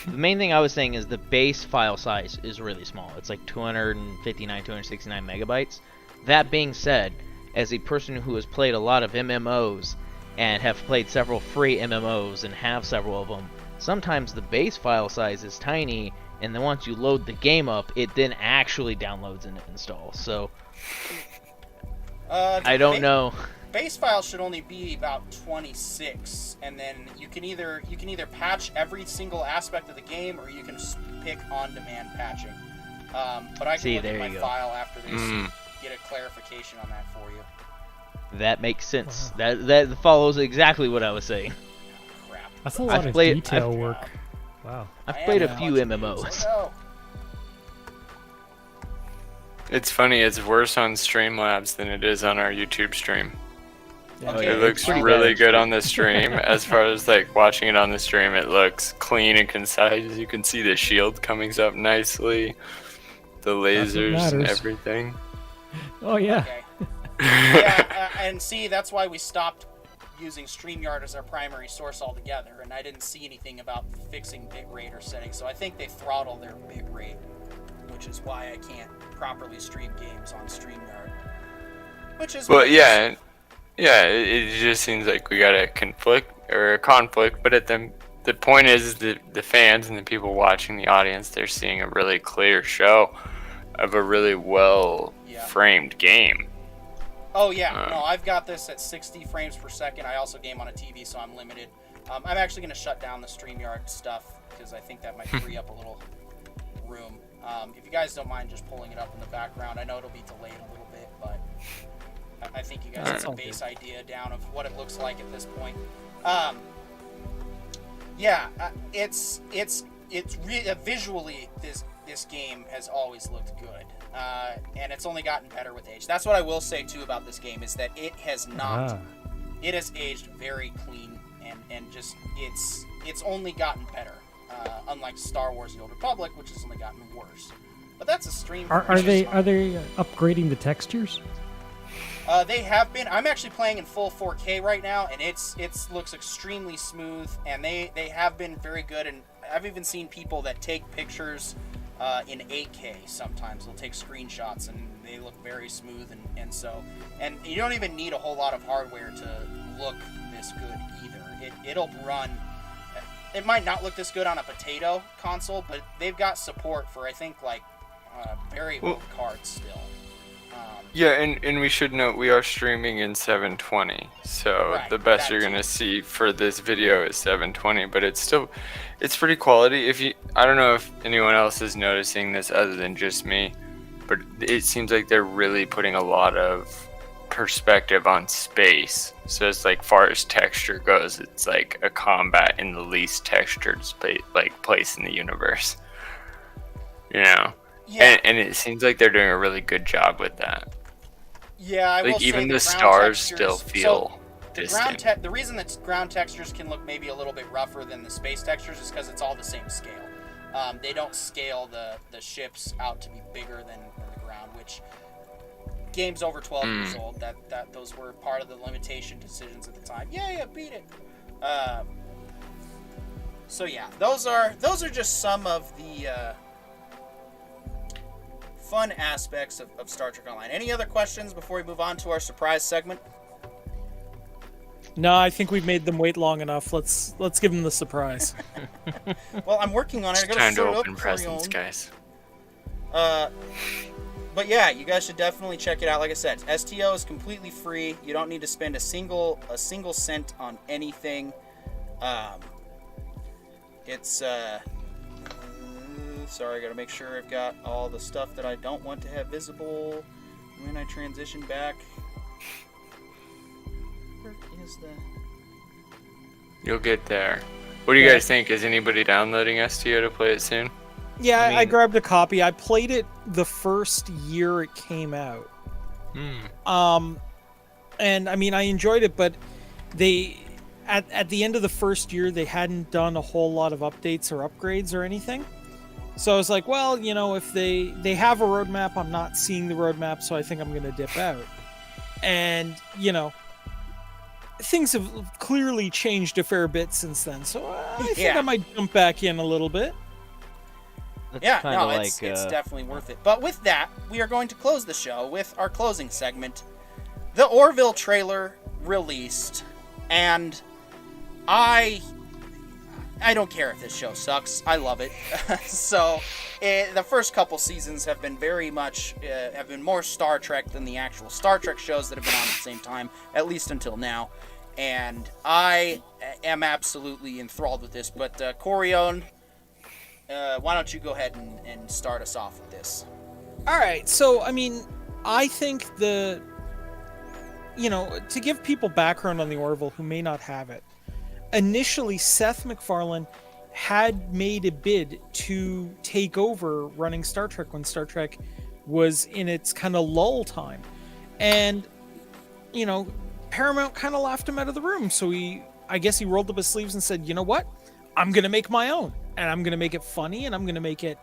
the main thing I was saying is the base file size is really small. It's like 269 megabytes. That being said, as a person who has played a lot of MMOs and have played several free MMOs and have several of them, sometimes the base file size is tiny, and then once you load the game up, it then actually downloads and installs. So I don't know. Base file should only be about 26, and then you can either patch every single aspect of the game, or you can pick on-demand patching. But I can look at my file after this and get a clarification on that for you. That makes sense. Wow. That follows exactly what I was saying. Crap. That's a lot of detail work. Wow. I've played a few MMOs. It's funny, it's worse on Streamlabs than it is on our YouTube stream. Okay. It looks really good on the stream. As far as like watching it on the stream, it looks clean and concise. You can see the shield coming up nicely, the lasers and everything. Oh yeah. Okay. Yeah, and see, that's why we stopped using StreamYard as our primary source altogether, and I didn't see anything about fixing bitrate or settings, so I think they throttle their bitrate, which is why I can't properly stream games on StreamYard. Which is it just seems like we got a conflict, but at the point is the fans and the people watching, the audience, they're seeing a really clear show of a really well framed game. Oh yeah, no, I've got this at 60 frames per second. I also game on a TV, so I'm limited. I'm actually going to shut down the StreamYard stuff because I think that might free up a little room. If you guys don't mind just pulling it up in the background, I know it'll be delayed a little bit, but I think you guys have a base idea down of what it looks like at this point. Visually this game has always looked good. And it's only gotten better with age. That's what I will say too about this game, is that it has not it has aged very clean, and just it's only gotten better, unlike Star Wars The Old Republic, which has only gotten worse. But that's a stream. Are they upgrading the textures? They have been. I'm actually playing in full 4K right now, and it looks extremely smooth, and they have been very good. And I've even seen people that take pictures in 8K. Sometimes they'll take screenshots, and they look very smooth, and you don't even need a whole lot of hardware to look this good either. It'll run. It might not look this good on a potato console, but they've got support for, I think, like very old cards still. Yeah, and we should note we are streaming in 720, so the best you're gonna see for this video is 720, but it's pretty quality. I don't know if anyone else is noticing this other than just me, but it seems like they're really putting a lot of perspective on space. So it's like far as texture goes, it's like a combat in the least textured place in the universe. You know? Yeah. And it seems like they're doing a really good job with that. Yeah, I will say even the stars still feel distant. The reason that ground textures can look maybe a little bit rougher than the space textures is because it's all the same scale. They don't scale the ships out to be bigger than the ground, which games over 12 years old, that those were part of the limitation decisions at the time. Yeah, beat it. So yeah, those are just some of the fun aspects of Star Trek Online. Any other questions before we move on to our surprise segment? No, I think we've made them wait long enough. Let's give them the surprise. Well, I'm working on it. I It's gotta time to sort it open up presents, for you. guys. But yeah, you guys should definitely check it out. Like I said, STO is completely free. You don't need to spend a single cent on anything. It's sorry, I gotta make sure I've got all the stuff that I don't want to have visible when I transition back. Where is the... You'll get there. What do you guys think? Is anybody downloading STO to play it soon? Yeah, I I mean- grabbed a copy. I played it the first year it came out. And I mean, I enjoyed it, but they at the end of the first year they hadn't done a whole lot of updates or upgrades or anything. So I was like, well, you know, if they have a roadmap, I'm not seeing the roadmap, so I think I'm going to dip out. And, you know, things have clearly changed a fair bit since then. So I think Yeah. I might jump back in a little bit. That's Yeah, kinda no, like, it's definitely worth it. But with that, we are going to close the show with our closing segment. The Orville trailer released, and I don't care if this show sucks. I love it. So, the first couple seasons have been very much have been more Star Trek than the actual Star Trek shows that have been on at the same time, at least until now. And I am absolutely enthralled with this. But Corion, why don't you go ahead and start us off with this? All right. So, I mean, I think to give people background on the Orville who may not have it, initially Seth MacFarlane had made a bid to take over running Star Trek when Star Trek was in its kind of lull time. And, you know, Paramount kind of laughed him out of the room. So I guess he rolled up his sleeves and said, you know what? I'm going to make my own. And I'm going to make it funny, and I'm going to make it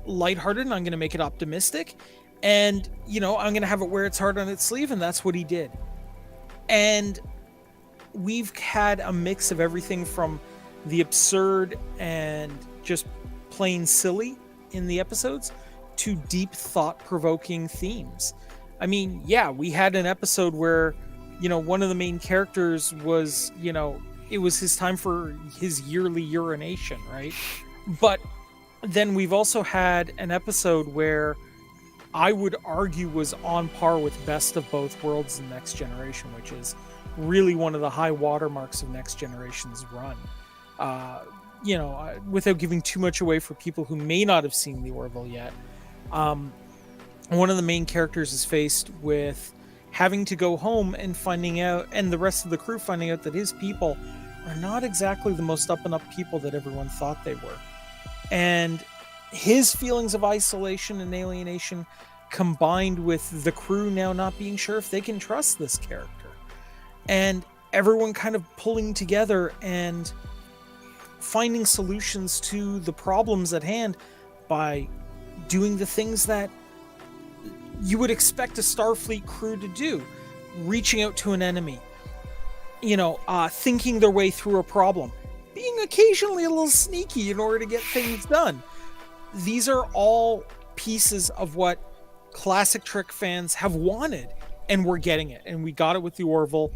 lighthearted, and I'm going to make it optimistic. And, you know, I'm going to have it wear its heart on its sleeve, and that's what he did. And we've had a mix of everything from the absurd and just plain silly in the episodes to deep thought-provoking themes. I mean, yeah, we had an episode where, you know, one of the main characters was, you know, it was his time for his yearly urination, right? But then we've also had an episode where I would argue was on par with Best of Both Worlds and Next Generation, which is really one of the high watermarks of Next Generation's run. You know, without giving too much away for people who may not have seen the Orville yet, one of the main characters is faced with having to go home and finding out, and the rest of the crew finding out that his people are not exactly the most up and up people that everyone thought they were. And his feelings of isolation and alienation combined with the crew now not being sure if they can trust this character. And everyone kind of pulling together and finding solutions to the problems at hand by doing the things that you would expect a Starfleet crew to do. Reaching out to an enemy, you know, thinking their way through a problem, being occasionally a little sneaky in order to get things done. These are all pieces of what classic Trek fans have wanted, and we're getting it. And we got it with the Orville,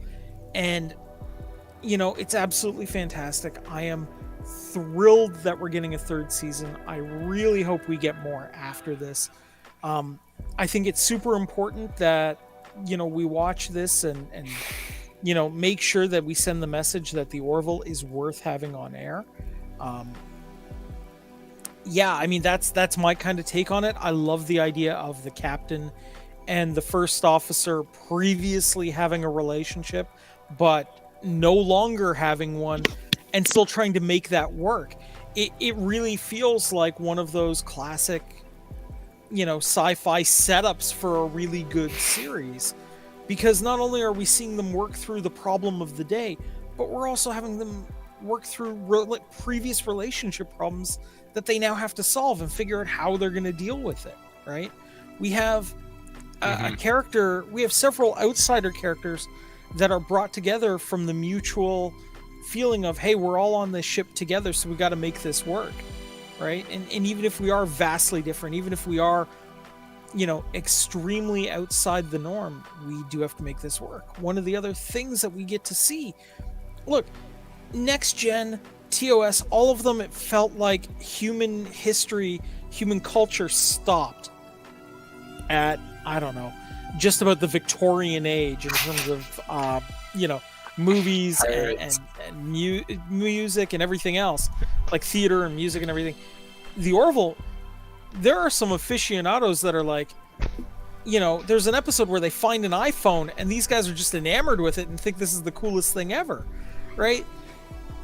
and, you know, it's absolutely fantastic. I am thrilled that we're getting a third season. I really hope we get more after this. I think it's super important that, you know, we watch this and you know, make sure that we send the message that the Orville is worth having on air. Yeah, I mean, that's my kind of take on it. I love the idea of the captain and the first officer previously having a relationship, but no longer having one, and still trying to make that work. It really feels like one of those classic, you know, sci-fi setups for a really good series, because not only are we seeing them work through the problem of the day, but we're also having them work through previous relationship problems that they now have to solve and figure out how they're going to deal with it, right? We have a character, we have several outsider characters that are brought together from the mutual feeling of, hey, we're all on this ship together, so we got to make this work, right? And even if we are vastly different, even if we are extremely outside the norm, we do have to make this work. One of the other things that we get to see, look, next gen, TOS, all of them, it felt like human history, human culture stopped at, I don't know, just about the Victorian age in terms of, movies and music and everything else, like theater and music and everything. The Orville, there are some aficionados that are like, there's an episode where they find an iPhone and these guys are just enamored with it and think this is the coolest thing ever, right?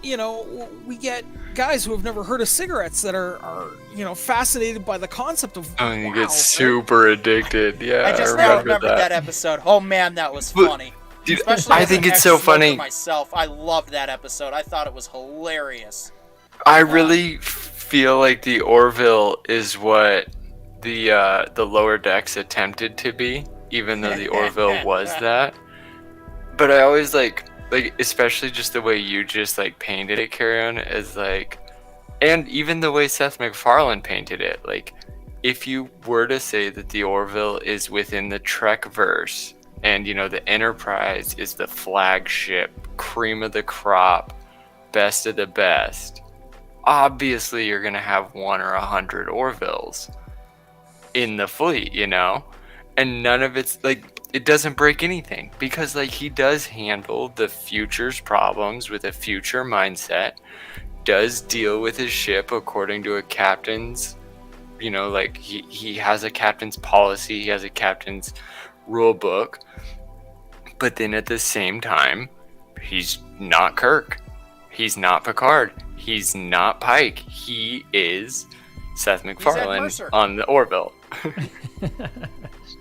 We get guys who have never heard of cigarettes that are fascinated by the concept of, oh, you get super addicted. Yeah, I just now remembered that episode. Oh man, that was funny. Dude, Especially I think it's so funny. Myself, I loved that episode. I thought it was hilarious. I really feel like the Orville is what the Lower Decks attempted to be, even though the Orville was that. But I always like especially just the way you just like painted it, Carry-On, is like, and even the way Seth MacFarlane painted it, like, if you were to say that the Orville is within the Trek verse, and the Enterprise is the flagship, cream of the crop, best of the best, obviously you're gonna have 1 or 100 Orvilles in the fleet, and none of it's like, it doesn't break anything, because like he does handle the future's problems with a future mindset, does deal with his ship according to a captain's, like he has a captain's policy, he has a captain's rule book, but then at the same time, he's not Kirk, he's not Picard, he's not Pike, he is Seth MacFarlane on the Orville.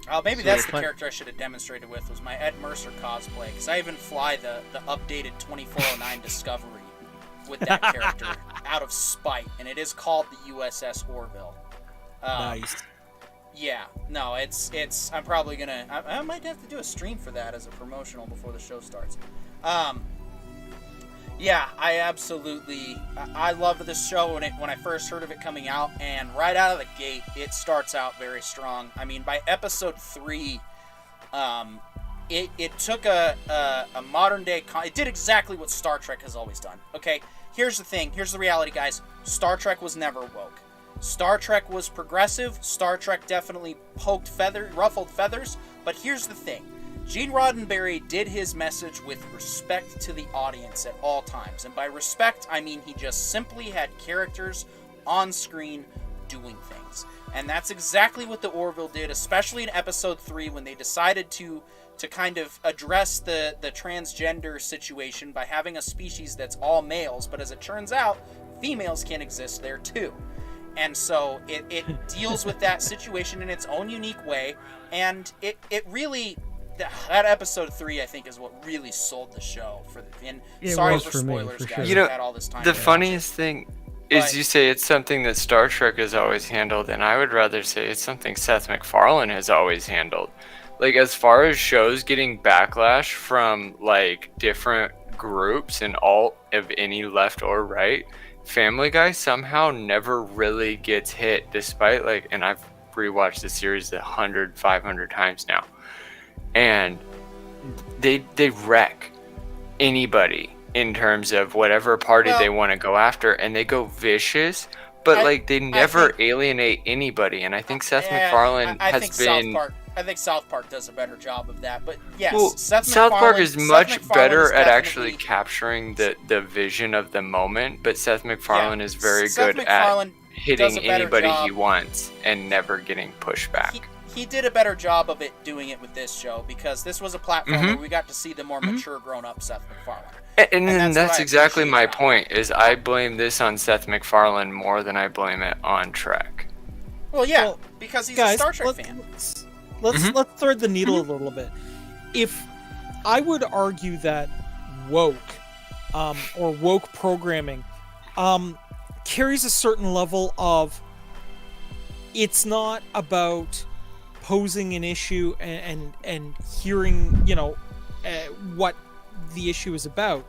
Oh, maybe that's the character I should have demonstrated with, was my Ed Mercer cosplay, because I even fly the updated 2409 Discovery with that character out of spite, and it is called the USS Orville. Nice. Yeah, no, it's. I'm probably gonna. I might have to do a stream for that as a promotional before the show starts. Yeah, I absolutely. I loved this show when I first heard of it coming out, and right out of the gate, it starts out very strong. I mean, by episode 3, it took a modern day. It did exactly what Star Trek has always done. Okay, here's the thing. Here's the reality, guys. Star Trek was never woke. Star Trek was progressive. Star Trek definitely ruffled feathers. But here's the thing. Gene Roddenberry did his message with respect to the audience at all times. And by respect, I mean he just simply had characters on screen doing things. And that's exactly what the Orville did, especially in episode 3 when they decided to kind of address the transgender situation by having a species that's all males. But as it turns out, females can exist there too. And so it deals with that situation in its own unique way. And it really... That episode 3, I think, is what really sold the show. Sorry for spoilers, for guys. sure. We've had all this time. The funniest thing is you say it's something that Star Trek has always handled, and I would rather say it's something Seth MacFarlane has always handled. Like, as far as shows getting backlash from, like, different groups and all of any left or right, Family Guy somehow never really gets hit, despite, like, and I've rewatched the series 100, 500 times now. And they wreck anybody in terms of whatever party they want to go after, and they go vicious, but they never alienate anybody. And I think Seth MacFarlane has been. I think South Park does a better job of that. But yes, well, South Park is much better at actually capturing the vision of the moment, but Seth MacFarlane is very good at hitting anybody he wants and never getting pushed back. He did a better job of it doing it with this show, because this was a platform where we got to see the more mature, grown-up Seth MacFarlane. And that's exactly my point, is I blame this on Seth MacFarlane more than I blame it on Trek. Well, yeah, because he's a Star Trek fan. Let's thread the needle a little bit. If I would argue that woke, or woke programming, carries a certain level of, it's not about posing an issue and hearing, what the issue is about.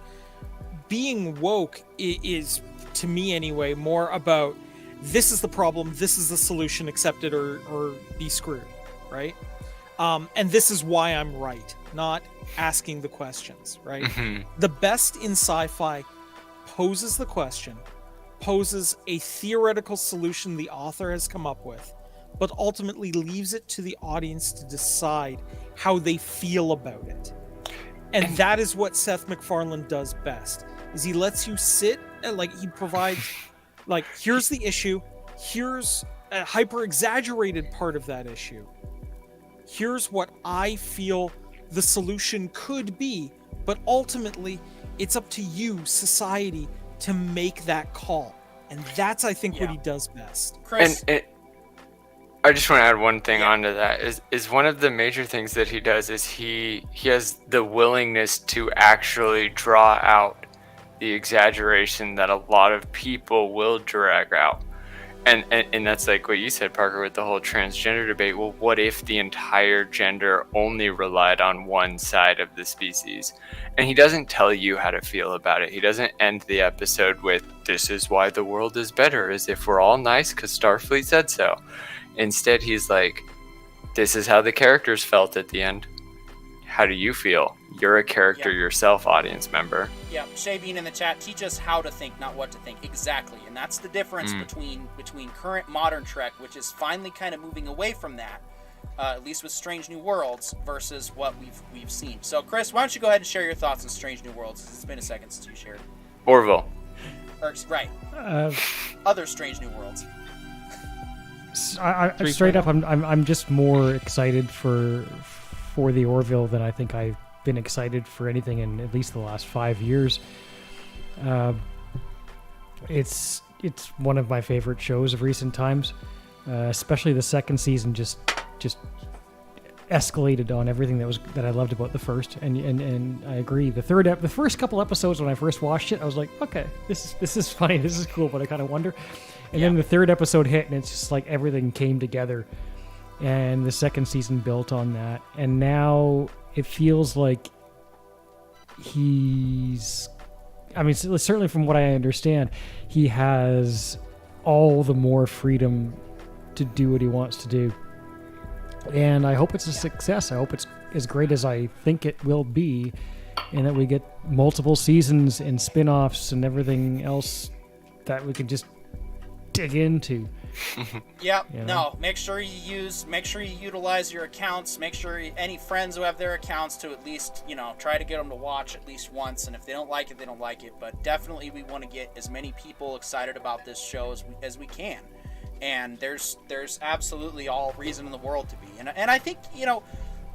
Being woke is, to me anyway, more about, this is the problem, this is the solution, accept it or be screwed. right? And this is why I'm right, not asking the questions, right? The best in sci-fi poses the question, poses a theoretical solution the author has come up with, but ultimately leaves it to the audience to decide how they feel about it. And that is what Seth MacFarlane does best, is he lets you sit, like he provides, like, here's the issue, here's a hyper-exaggerated part of that issue. Here's what I feel the solution could be, but ultimately, it's up to you, society, to make that call. And that's, I think, what he does best. Chris? And I just want to add one thing onto that. Is one of the major things that he does is he has the willingness to actually draw out the exaggeration that a lot of people will drag out. And that's like what you said, Parker, with the whole transgender debate. Well, what if the entire gender only relied on one side of the species? And he doesn't tell you how to feel about it. He doesn't end the episode with, this is why the world is better, as if we're all nice because Starfleet said so. Instead, he's like, this is how the characters felt at the end. How do you feel? You're a character yourself, audience member. Yeah, Shay Bean in the chat, teach us how to think, not what to think. Exactly, and that's the difference between current modern Trek, which is finally kind of moving away from that, at least with Strange New Worlds, versus what we've seen. So, Chris, why don't you go ahead and share your thoughts on Strange New Worlds? It's been a second since you shared. Orville. Right. Other Strange New Worlds. Straight up, I'm just more excited for the Orville than I think I've been excited for anything in at least the last 5 years. It's one of my favorite shows of recent times, especially the second season. Just escalated on everything that I loved about the first, and I agree. The first couple episodes when I first watched it, I was like, okay, this is funny, this is cool, but I kind of wonder. And then the third episode hit, and it's just like everything came together. And the second season built on that. And now it feels like certainly from what I understand, he has all the more freedom to do what he wants to do. And I hope it's a success. I hope it's as great as I think it will be, and that we get multiple seasons and spin-offs and everything else that we can just dig into. Make sure you utilize your accounts. Make sure any friends who have their accounts to at least, try to get them to watch at least once. And if they don't like it, they don't like it. But definitely we want to get as many people excited about this show as we can. And there's absolutely all reason in the world to be. And I think,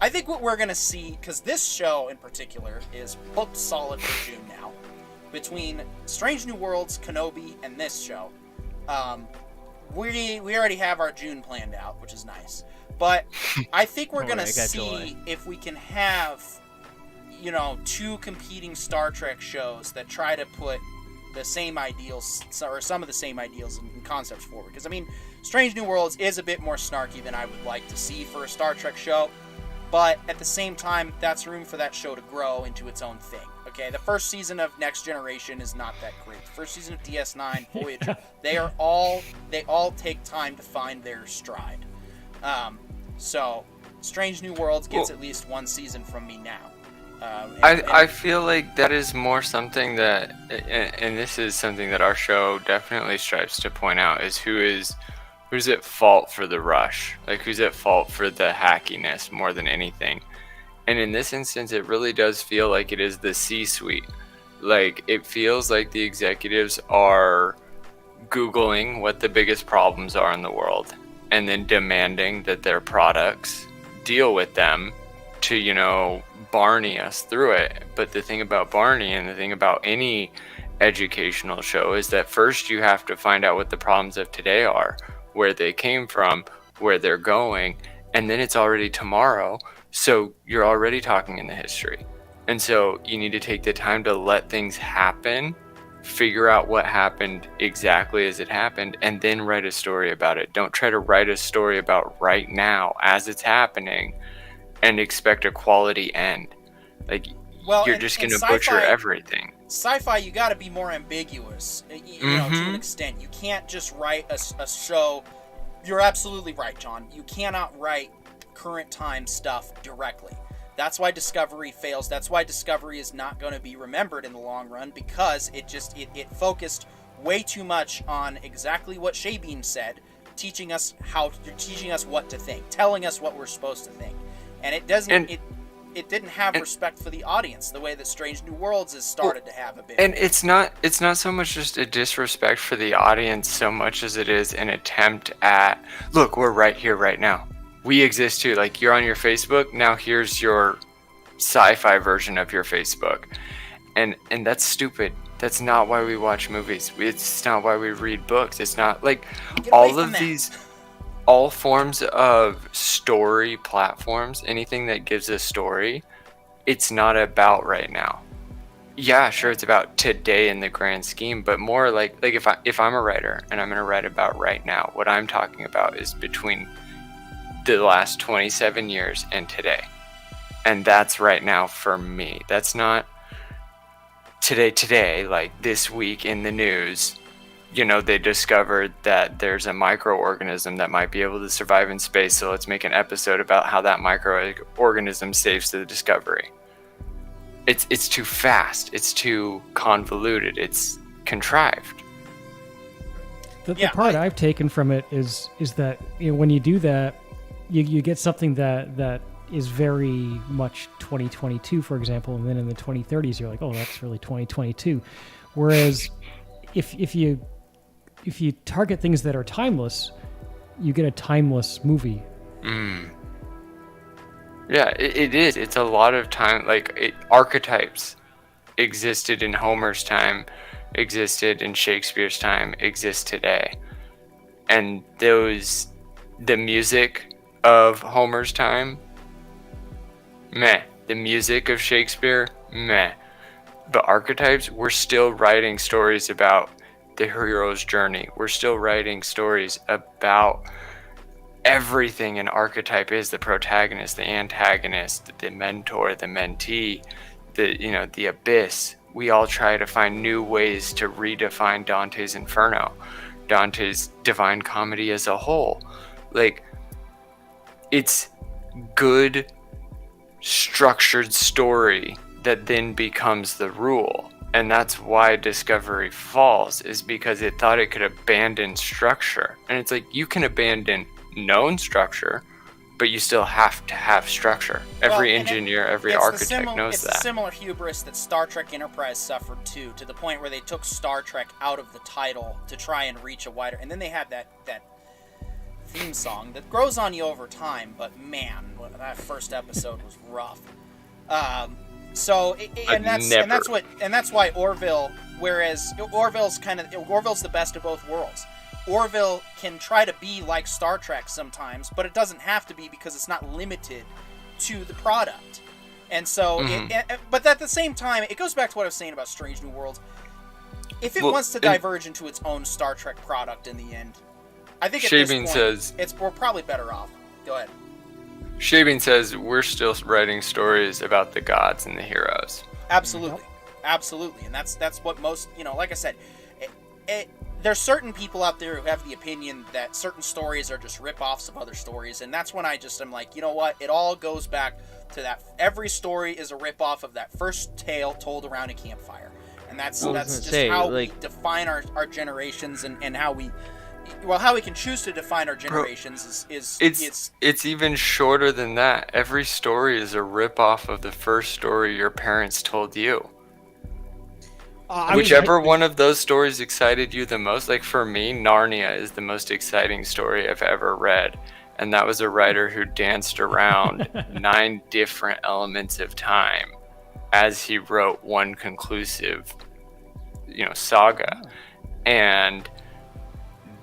I think what we're going to see, because this show in particular is booked solid for June now. Between Strange New Worlds, Kenobi, and this show, we already have our June planned out, which is nice. But I think we're going to see if we can have, two competing Star Trek shows that try to put the same ideals, or some of the same ideals and concepts forward. Because, Strange New Worlds is a bit more snarky than I would like to see for a Star Trek show. But at the same time, that's room for that show to grow into its own thing. Okay, the first season of Next Generation is not that great. The first season of DS9, Voyager, they all take time to find their stride. So Strange New Worlds gets at least one season from me now. I feel like that is more something that, and this is something that our show definitely strives to point out, is who's at fault for the rush, like who's at fault for the hackiness more than anything. And in this instance, it really does feel like it is the C-suite. Like, it feels like the executives are Googling what the biggest problems are in the world and then demanding that their products deal with them to, Barney us through it. But the thing about Barney and the thing about any educational show is that first you have to find out what the problems of today are, where they came from, where they're going, and then it's already tomorrow. So you're already talking in the history. And so you need to take the time to let things happen, figure out what happened exactly as it happened, and then write a story about it. Don't try to write a story about right now as it's happening and expect a quality end. Like, you're just going to butcher everything. Sci-fi, you got to be more ambiguous, to an extent. You can't just write a show. You're absolutely right, John. You cannot write current time stuff directly. That's why Discovery fails. That's why Discovery is not going to be remembered in the long run, because it focused way too much on exactly what Shabean said, teaching us what to think, telling us what we're supposed to think. And it didn't have respect for the audience the way that Strange New Worlds has started to have a bit. And it's not so much just a disrespect for the audience so much as it is an attempt at, look, we're right here right now. We exist too. Like, you're on your Facebook, now here's your sci-fi version of your Facebook. And that's stupid. That's not why we watch movies. It's not why we read books. It's not like all of these, all forms of story platforms, anything that gives a story, it's not about right now. Yeah, sure, it's about today in the grand scheme, but more like if I'm a writer and I'm going to write about right now, what I'm talking about is between the last 27 years and today. And that's right now for me. That's not today, like this week in the news, they discovered that there's a microorganism that might be able to survive in space, so let's make an episode about how that microorganism saves the Discovery. It's too fast. It's too convoluted. It's contrived. The part I've taken from it is that when you do that, you get something that is very much 2022, for example, and then in the 2030s you're like, oh, that's really 2022. Whereas if you target things that are timeless, you get a timeless movie. Yeah, it is. It's a lot of time. Like, archetypes existed in Homer's time, existed in Shakespeare's time, exist today. And the music of Homer's time, meh. The music of Shakespeare, meh. But archetypes, we're still writing stories about the hero's journey. We're still writing stories about everything an archetype is: the protagonist, the antagonist, the mentor, the mentee, the abyss. We all try to find new ways to redefine Dante's Inferno, Dante's Divine Comedy as a whole. Like, it's good structured story that then becomes the rule. And that's why Discovery falls, is because it thought it could abandon structure. And it's like, you can abandon known structure, but you still have to have structure. Every engineer, every architect knows that. It's a similar hubris that Star Trek Enterprise suffered too, to the point where they took Star Trek out of the title to try and reach a wider. And then they had that theme song that grows on you over time, but man, that first episode was rough. That's why Orville, whereas Orville's the best of both worlds. Orville can try to be like Star Trek sometimes, but it doesn't have to be, because it's not limited to the product. And so, but at the same time, it goes back to what I was saying about Strange New Worlds. If it wants to diverge into its own Star Trek product in the end, I think at Shabean this point, we're probably better off. Go ahead. Shabean says we're still writing stories about the gods and the heroes. Absolutely. Absolutely. And that's what most, like I said, there's certain people out there who have the opinion that certain stories are just rip-offs of other stories, and that's when I just am like, you know what? It all goes back to that. Every story is a rip-off of that first tale told around a campfire. And that's just how we define our generations, and how we can choose to define our generations. It's even shorter than that. Every story is a rip-off of the first story your parents told you. Whichever one of those stories excited you the most. Like, for me, Narnia is the most exciting story I've ever read. And that was a writer who danced around 9 different elements of time as he wrote one conclusive, saga. And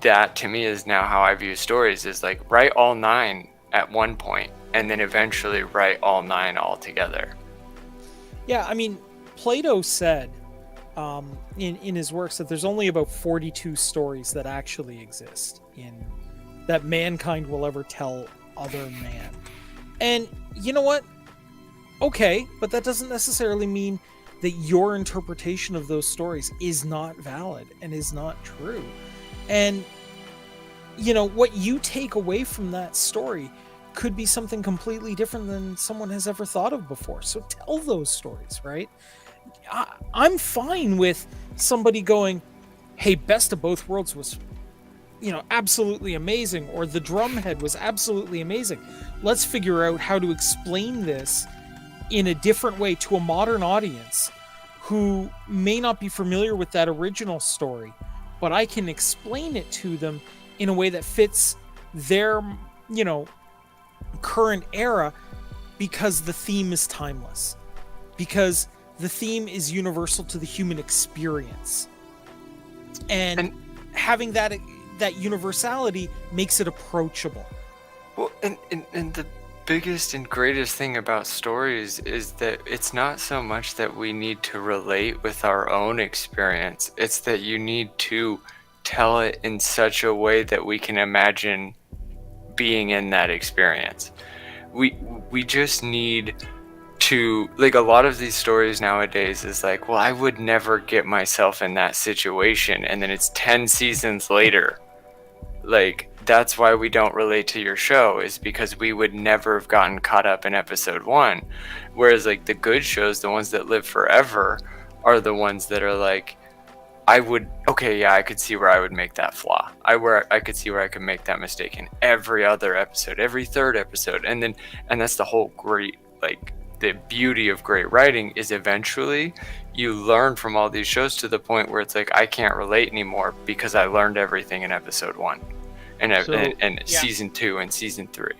that, to me, is now how I view stories, is like, write all 9 at one point, and then eventually write all 9 all together. Yeah, I mean, Plato said in his works that there's only about 42 stories that actually exist that mankind will ever tell other man. And you know what? Okay, but that doesn't necessarily mean that your interpretation of those stories is not valid and is not true. And what you take away from that story could be something completely different than someone has ever thought of before. So tell those stories, right? I'm fine with somebody going, hey, Best of Both Worlds was, absolutely amazing, or The Drumhead was absolutely amazing. Let's figure out how to explain this in a different way to a modern audience who may not be familiar with that original story, but I can explain it to them in a way that fits their, current era, because the theme is timeless. Because the theme is universal to the human experience. And having that universality makes it approachable. Well, and the biggest and greatest thing about stories is that it's not so much that we need to relate with our own experience. It's that you need to tell it in such a way that we can imagine being in that experience. We just need to, like, a lot of these stories nowadays is like, well, I would never get myself in that situation, and then it's 10 seasons later. Like, that's why we don't relate to your show, is because we would never have gotten caught up in episode 1. Whereas, like, the good shows, the ones that live forever, are the ones that are like, I could see where I would make that flaw. I could see where I could make that mistake in every other episode, every third episode. And that's the whole great, like, the beauty of great writing is eventually you learn from all these shows to the point where it's like, I can't relate anymore because I learned everything in episode 1 and season 2 and season 3.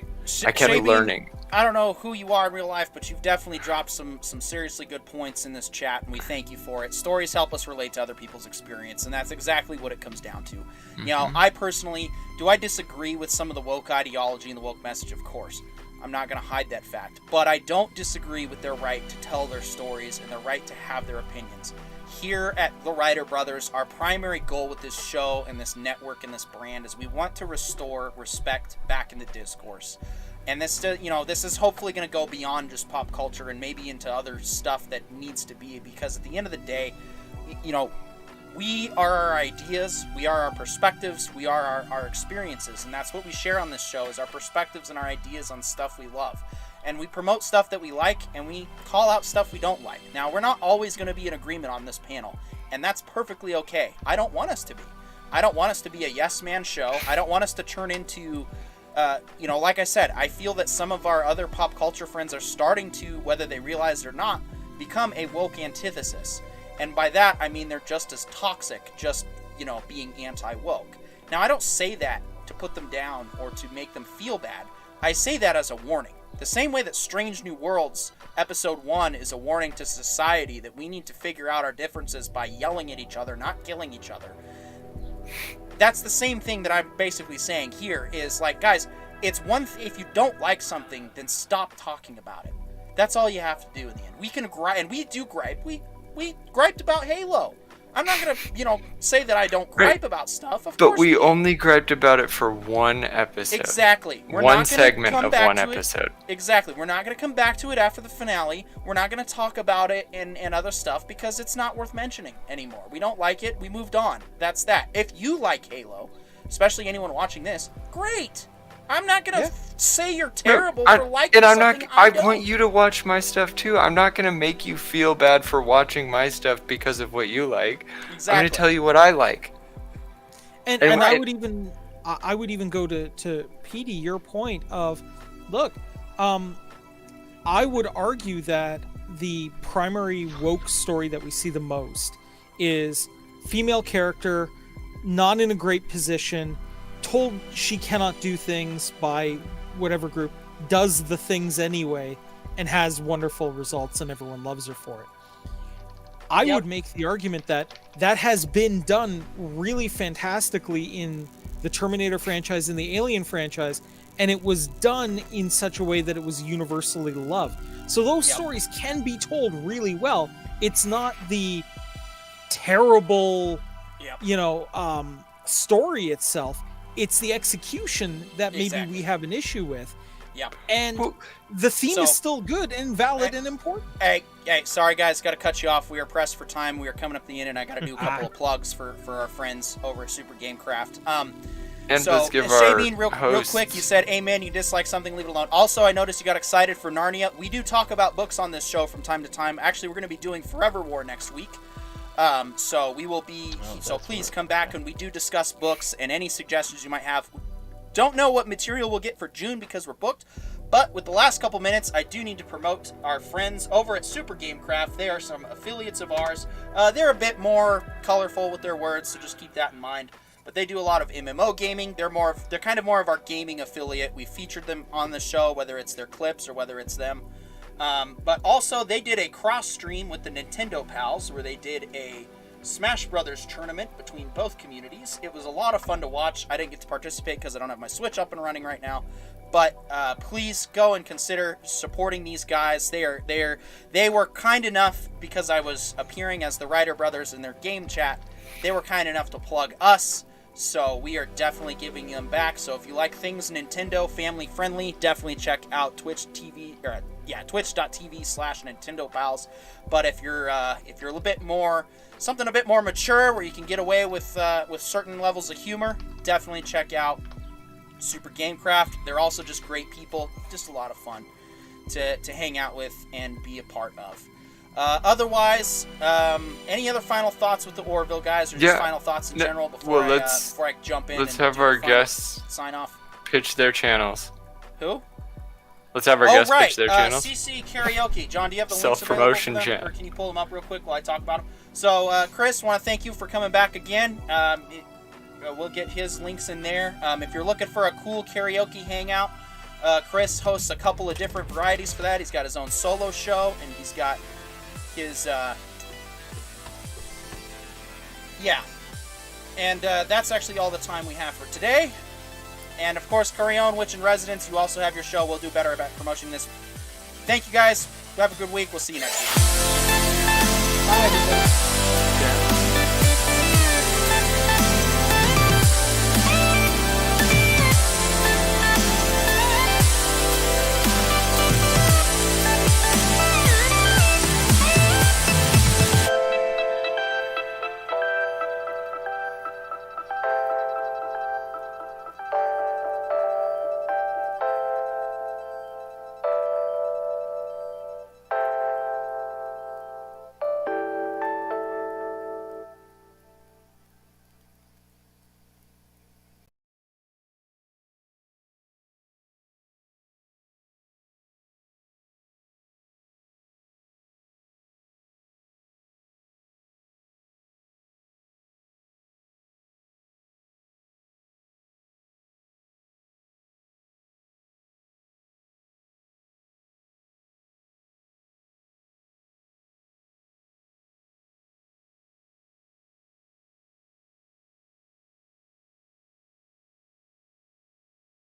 I kept learning. I don't know who you are in real life, but you've definitely dropped some seriously good points in this chat, and we thank you for it. Stories help us relate to other people's experience, and that's exactly what it comes down to. Mm-hmm. I personally, do I disagree with some of the woke ideology and the woke message? Of course. I'm not going to hide that fact. But I don't disagree with their right to tell their stories and their right to have their opinions. Here at The Writer Brothers, our primary goal with this show and this network and this brand is we want to restore respect back in the discourse. And this is hopefully going to go beyond just pop culture and maybe into other stuff that needs to be, because at the end of the day, we are our ideas, we are our perspectives, we are our experiences, and that's what we share on this show, is our perspectives and our ideas on stuff we love. And we promote stuff that we like, and we call out stuff we don't like. Now, we're not always going to be in agreement on this panel, and that's perfectly okay. I don't want us to be. I don't want us to be a yes man show. I don't want us to turn into... like I said, I feel that some of our other pop culture friends are starting to, whether they realize it or not, become a woke antithesis. And by that, I mean they're just as toxic, just, being anti-woke. Now, I don't say that to put them down or to make them feel bad. I say that as a warning. The same way that Strange New Worlds episode 1 is a warning to society that we need to figure out our differences by yelling at each other, not killing each other. That's the same thing that I'm basically saying here, is like, guys, it's one if you don't like something, then stop talking about it. That's all you have to do in the end. We can gripe, and we do gripe. We griped about Halo. I'm not going to, say that I don't gripe about stuff. Of course. But we only griped about it for one episode. Exactly. One segment of one episode. Exactly. We're not going to come back to it after the finale. We're not going to talk about it and other stuff because it's not worth mentioning anymore. We don't like it. We moved on. That's that. If you like Halo, especially anyone watching this, great. I'm not going to say you're terrible for liking something. I want you to watch my stuff too. I'm not going to make you feel bad for watching my stuff because of what you like. Exactly. I'm going to tell you what I like. And I would even go to Petey, your point of, look, I would argue that the primary woke story that we see the most is female character, not in a great position, told she cannot do things by whatever group, does the things anyway, and has wonderful results, and everyone loves her for it. I would make the argument that has been done really fantastically in the Terminator franchise and the Alien franchise, and it was done in such a way that it was universally loved. So those stories can be told really well. It's not the terrible, story itself. It's the execution that maybe we have an issue with. Yep. And the theme is still good and valid and important. Hey, sorry guys, got to cut you off. We are pressed for time. We are coming up the end, and I got to do a couple of plugs for our friends over at Super Gamecraft. And so, let's give Sabine, our real quick, you said amen, you dislike something, leave it alone. Also, I noticed you got excited for Narnia. We do talk about books on this show from time to time. Actually, we're going to be doing Forever War next week. So we will be, so please come back and we do discuss books and any suggestions you might have. Don't know what material we'll get for June because we're booked, but with the last couple minutes, I do need to promote our friends over at Super Gamecraft. They are some affiliates of ours. They're a bit more colorful with their words, so just keep that in mind. But they do a lot of MMO gaming. They're kind of more of our gaming affiliate. We featured them on the show, whether it's their clips or whether it's them. But also, they did a cross stream with the Nintendo Pals, where they did a Smash Brothers tournament between both communities. It was a lot of fun to watch. I didn't get to participate because I don't have my Switch up and running right now. But please go and consider supporting these guys. They were kind enough, because I was appearing as the Ryder Brothers in their game chat. They were kind enough to plug us. So we are definitely giving them back. So if you like things Nintendo family friendly, definitely check out twitch.tv/Nintendo Pals. But if you're a little bit more, something a bit more mature, where you can get away with certain levels of humor, definitely check out Super Gamecraft. They're also just great people, just a lot of fun to hang out with and be a part of. Otherwise, any other final thoughts with the Orville guys, or just final thoughts in general before I jump in? Let's and have our guests sign off. Pitch their channels. Who? Let's have our guests pitch their channels. CC Karaoke. John, do you have the Self-promotion links available for them, or can you pull them up real quick while I talk about them? So, Chris, want to thank you for coming back again. We'll get his links in there. If you're looking for a cool karaoke hangout, Chris hosts a couple of different varieties for that. He's got his own solo show, and he's got his and that's actually all the time we have for today. And of course, Carrion Witch in Residence, you also have your show. We'll do better about promoting this. Thank you guys. Have a good week. We'll see you next week. Bye, everybody.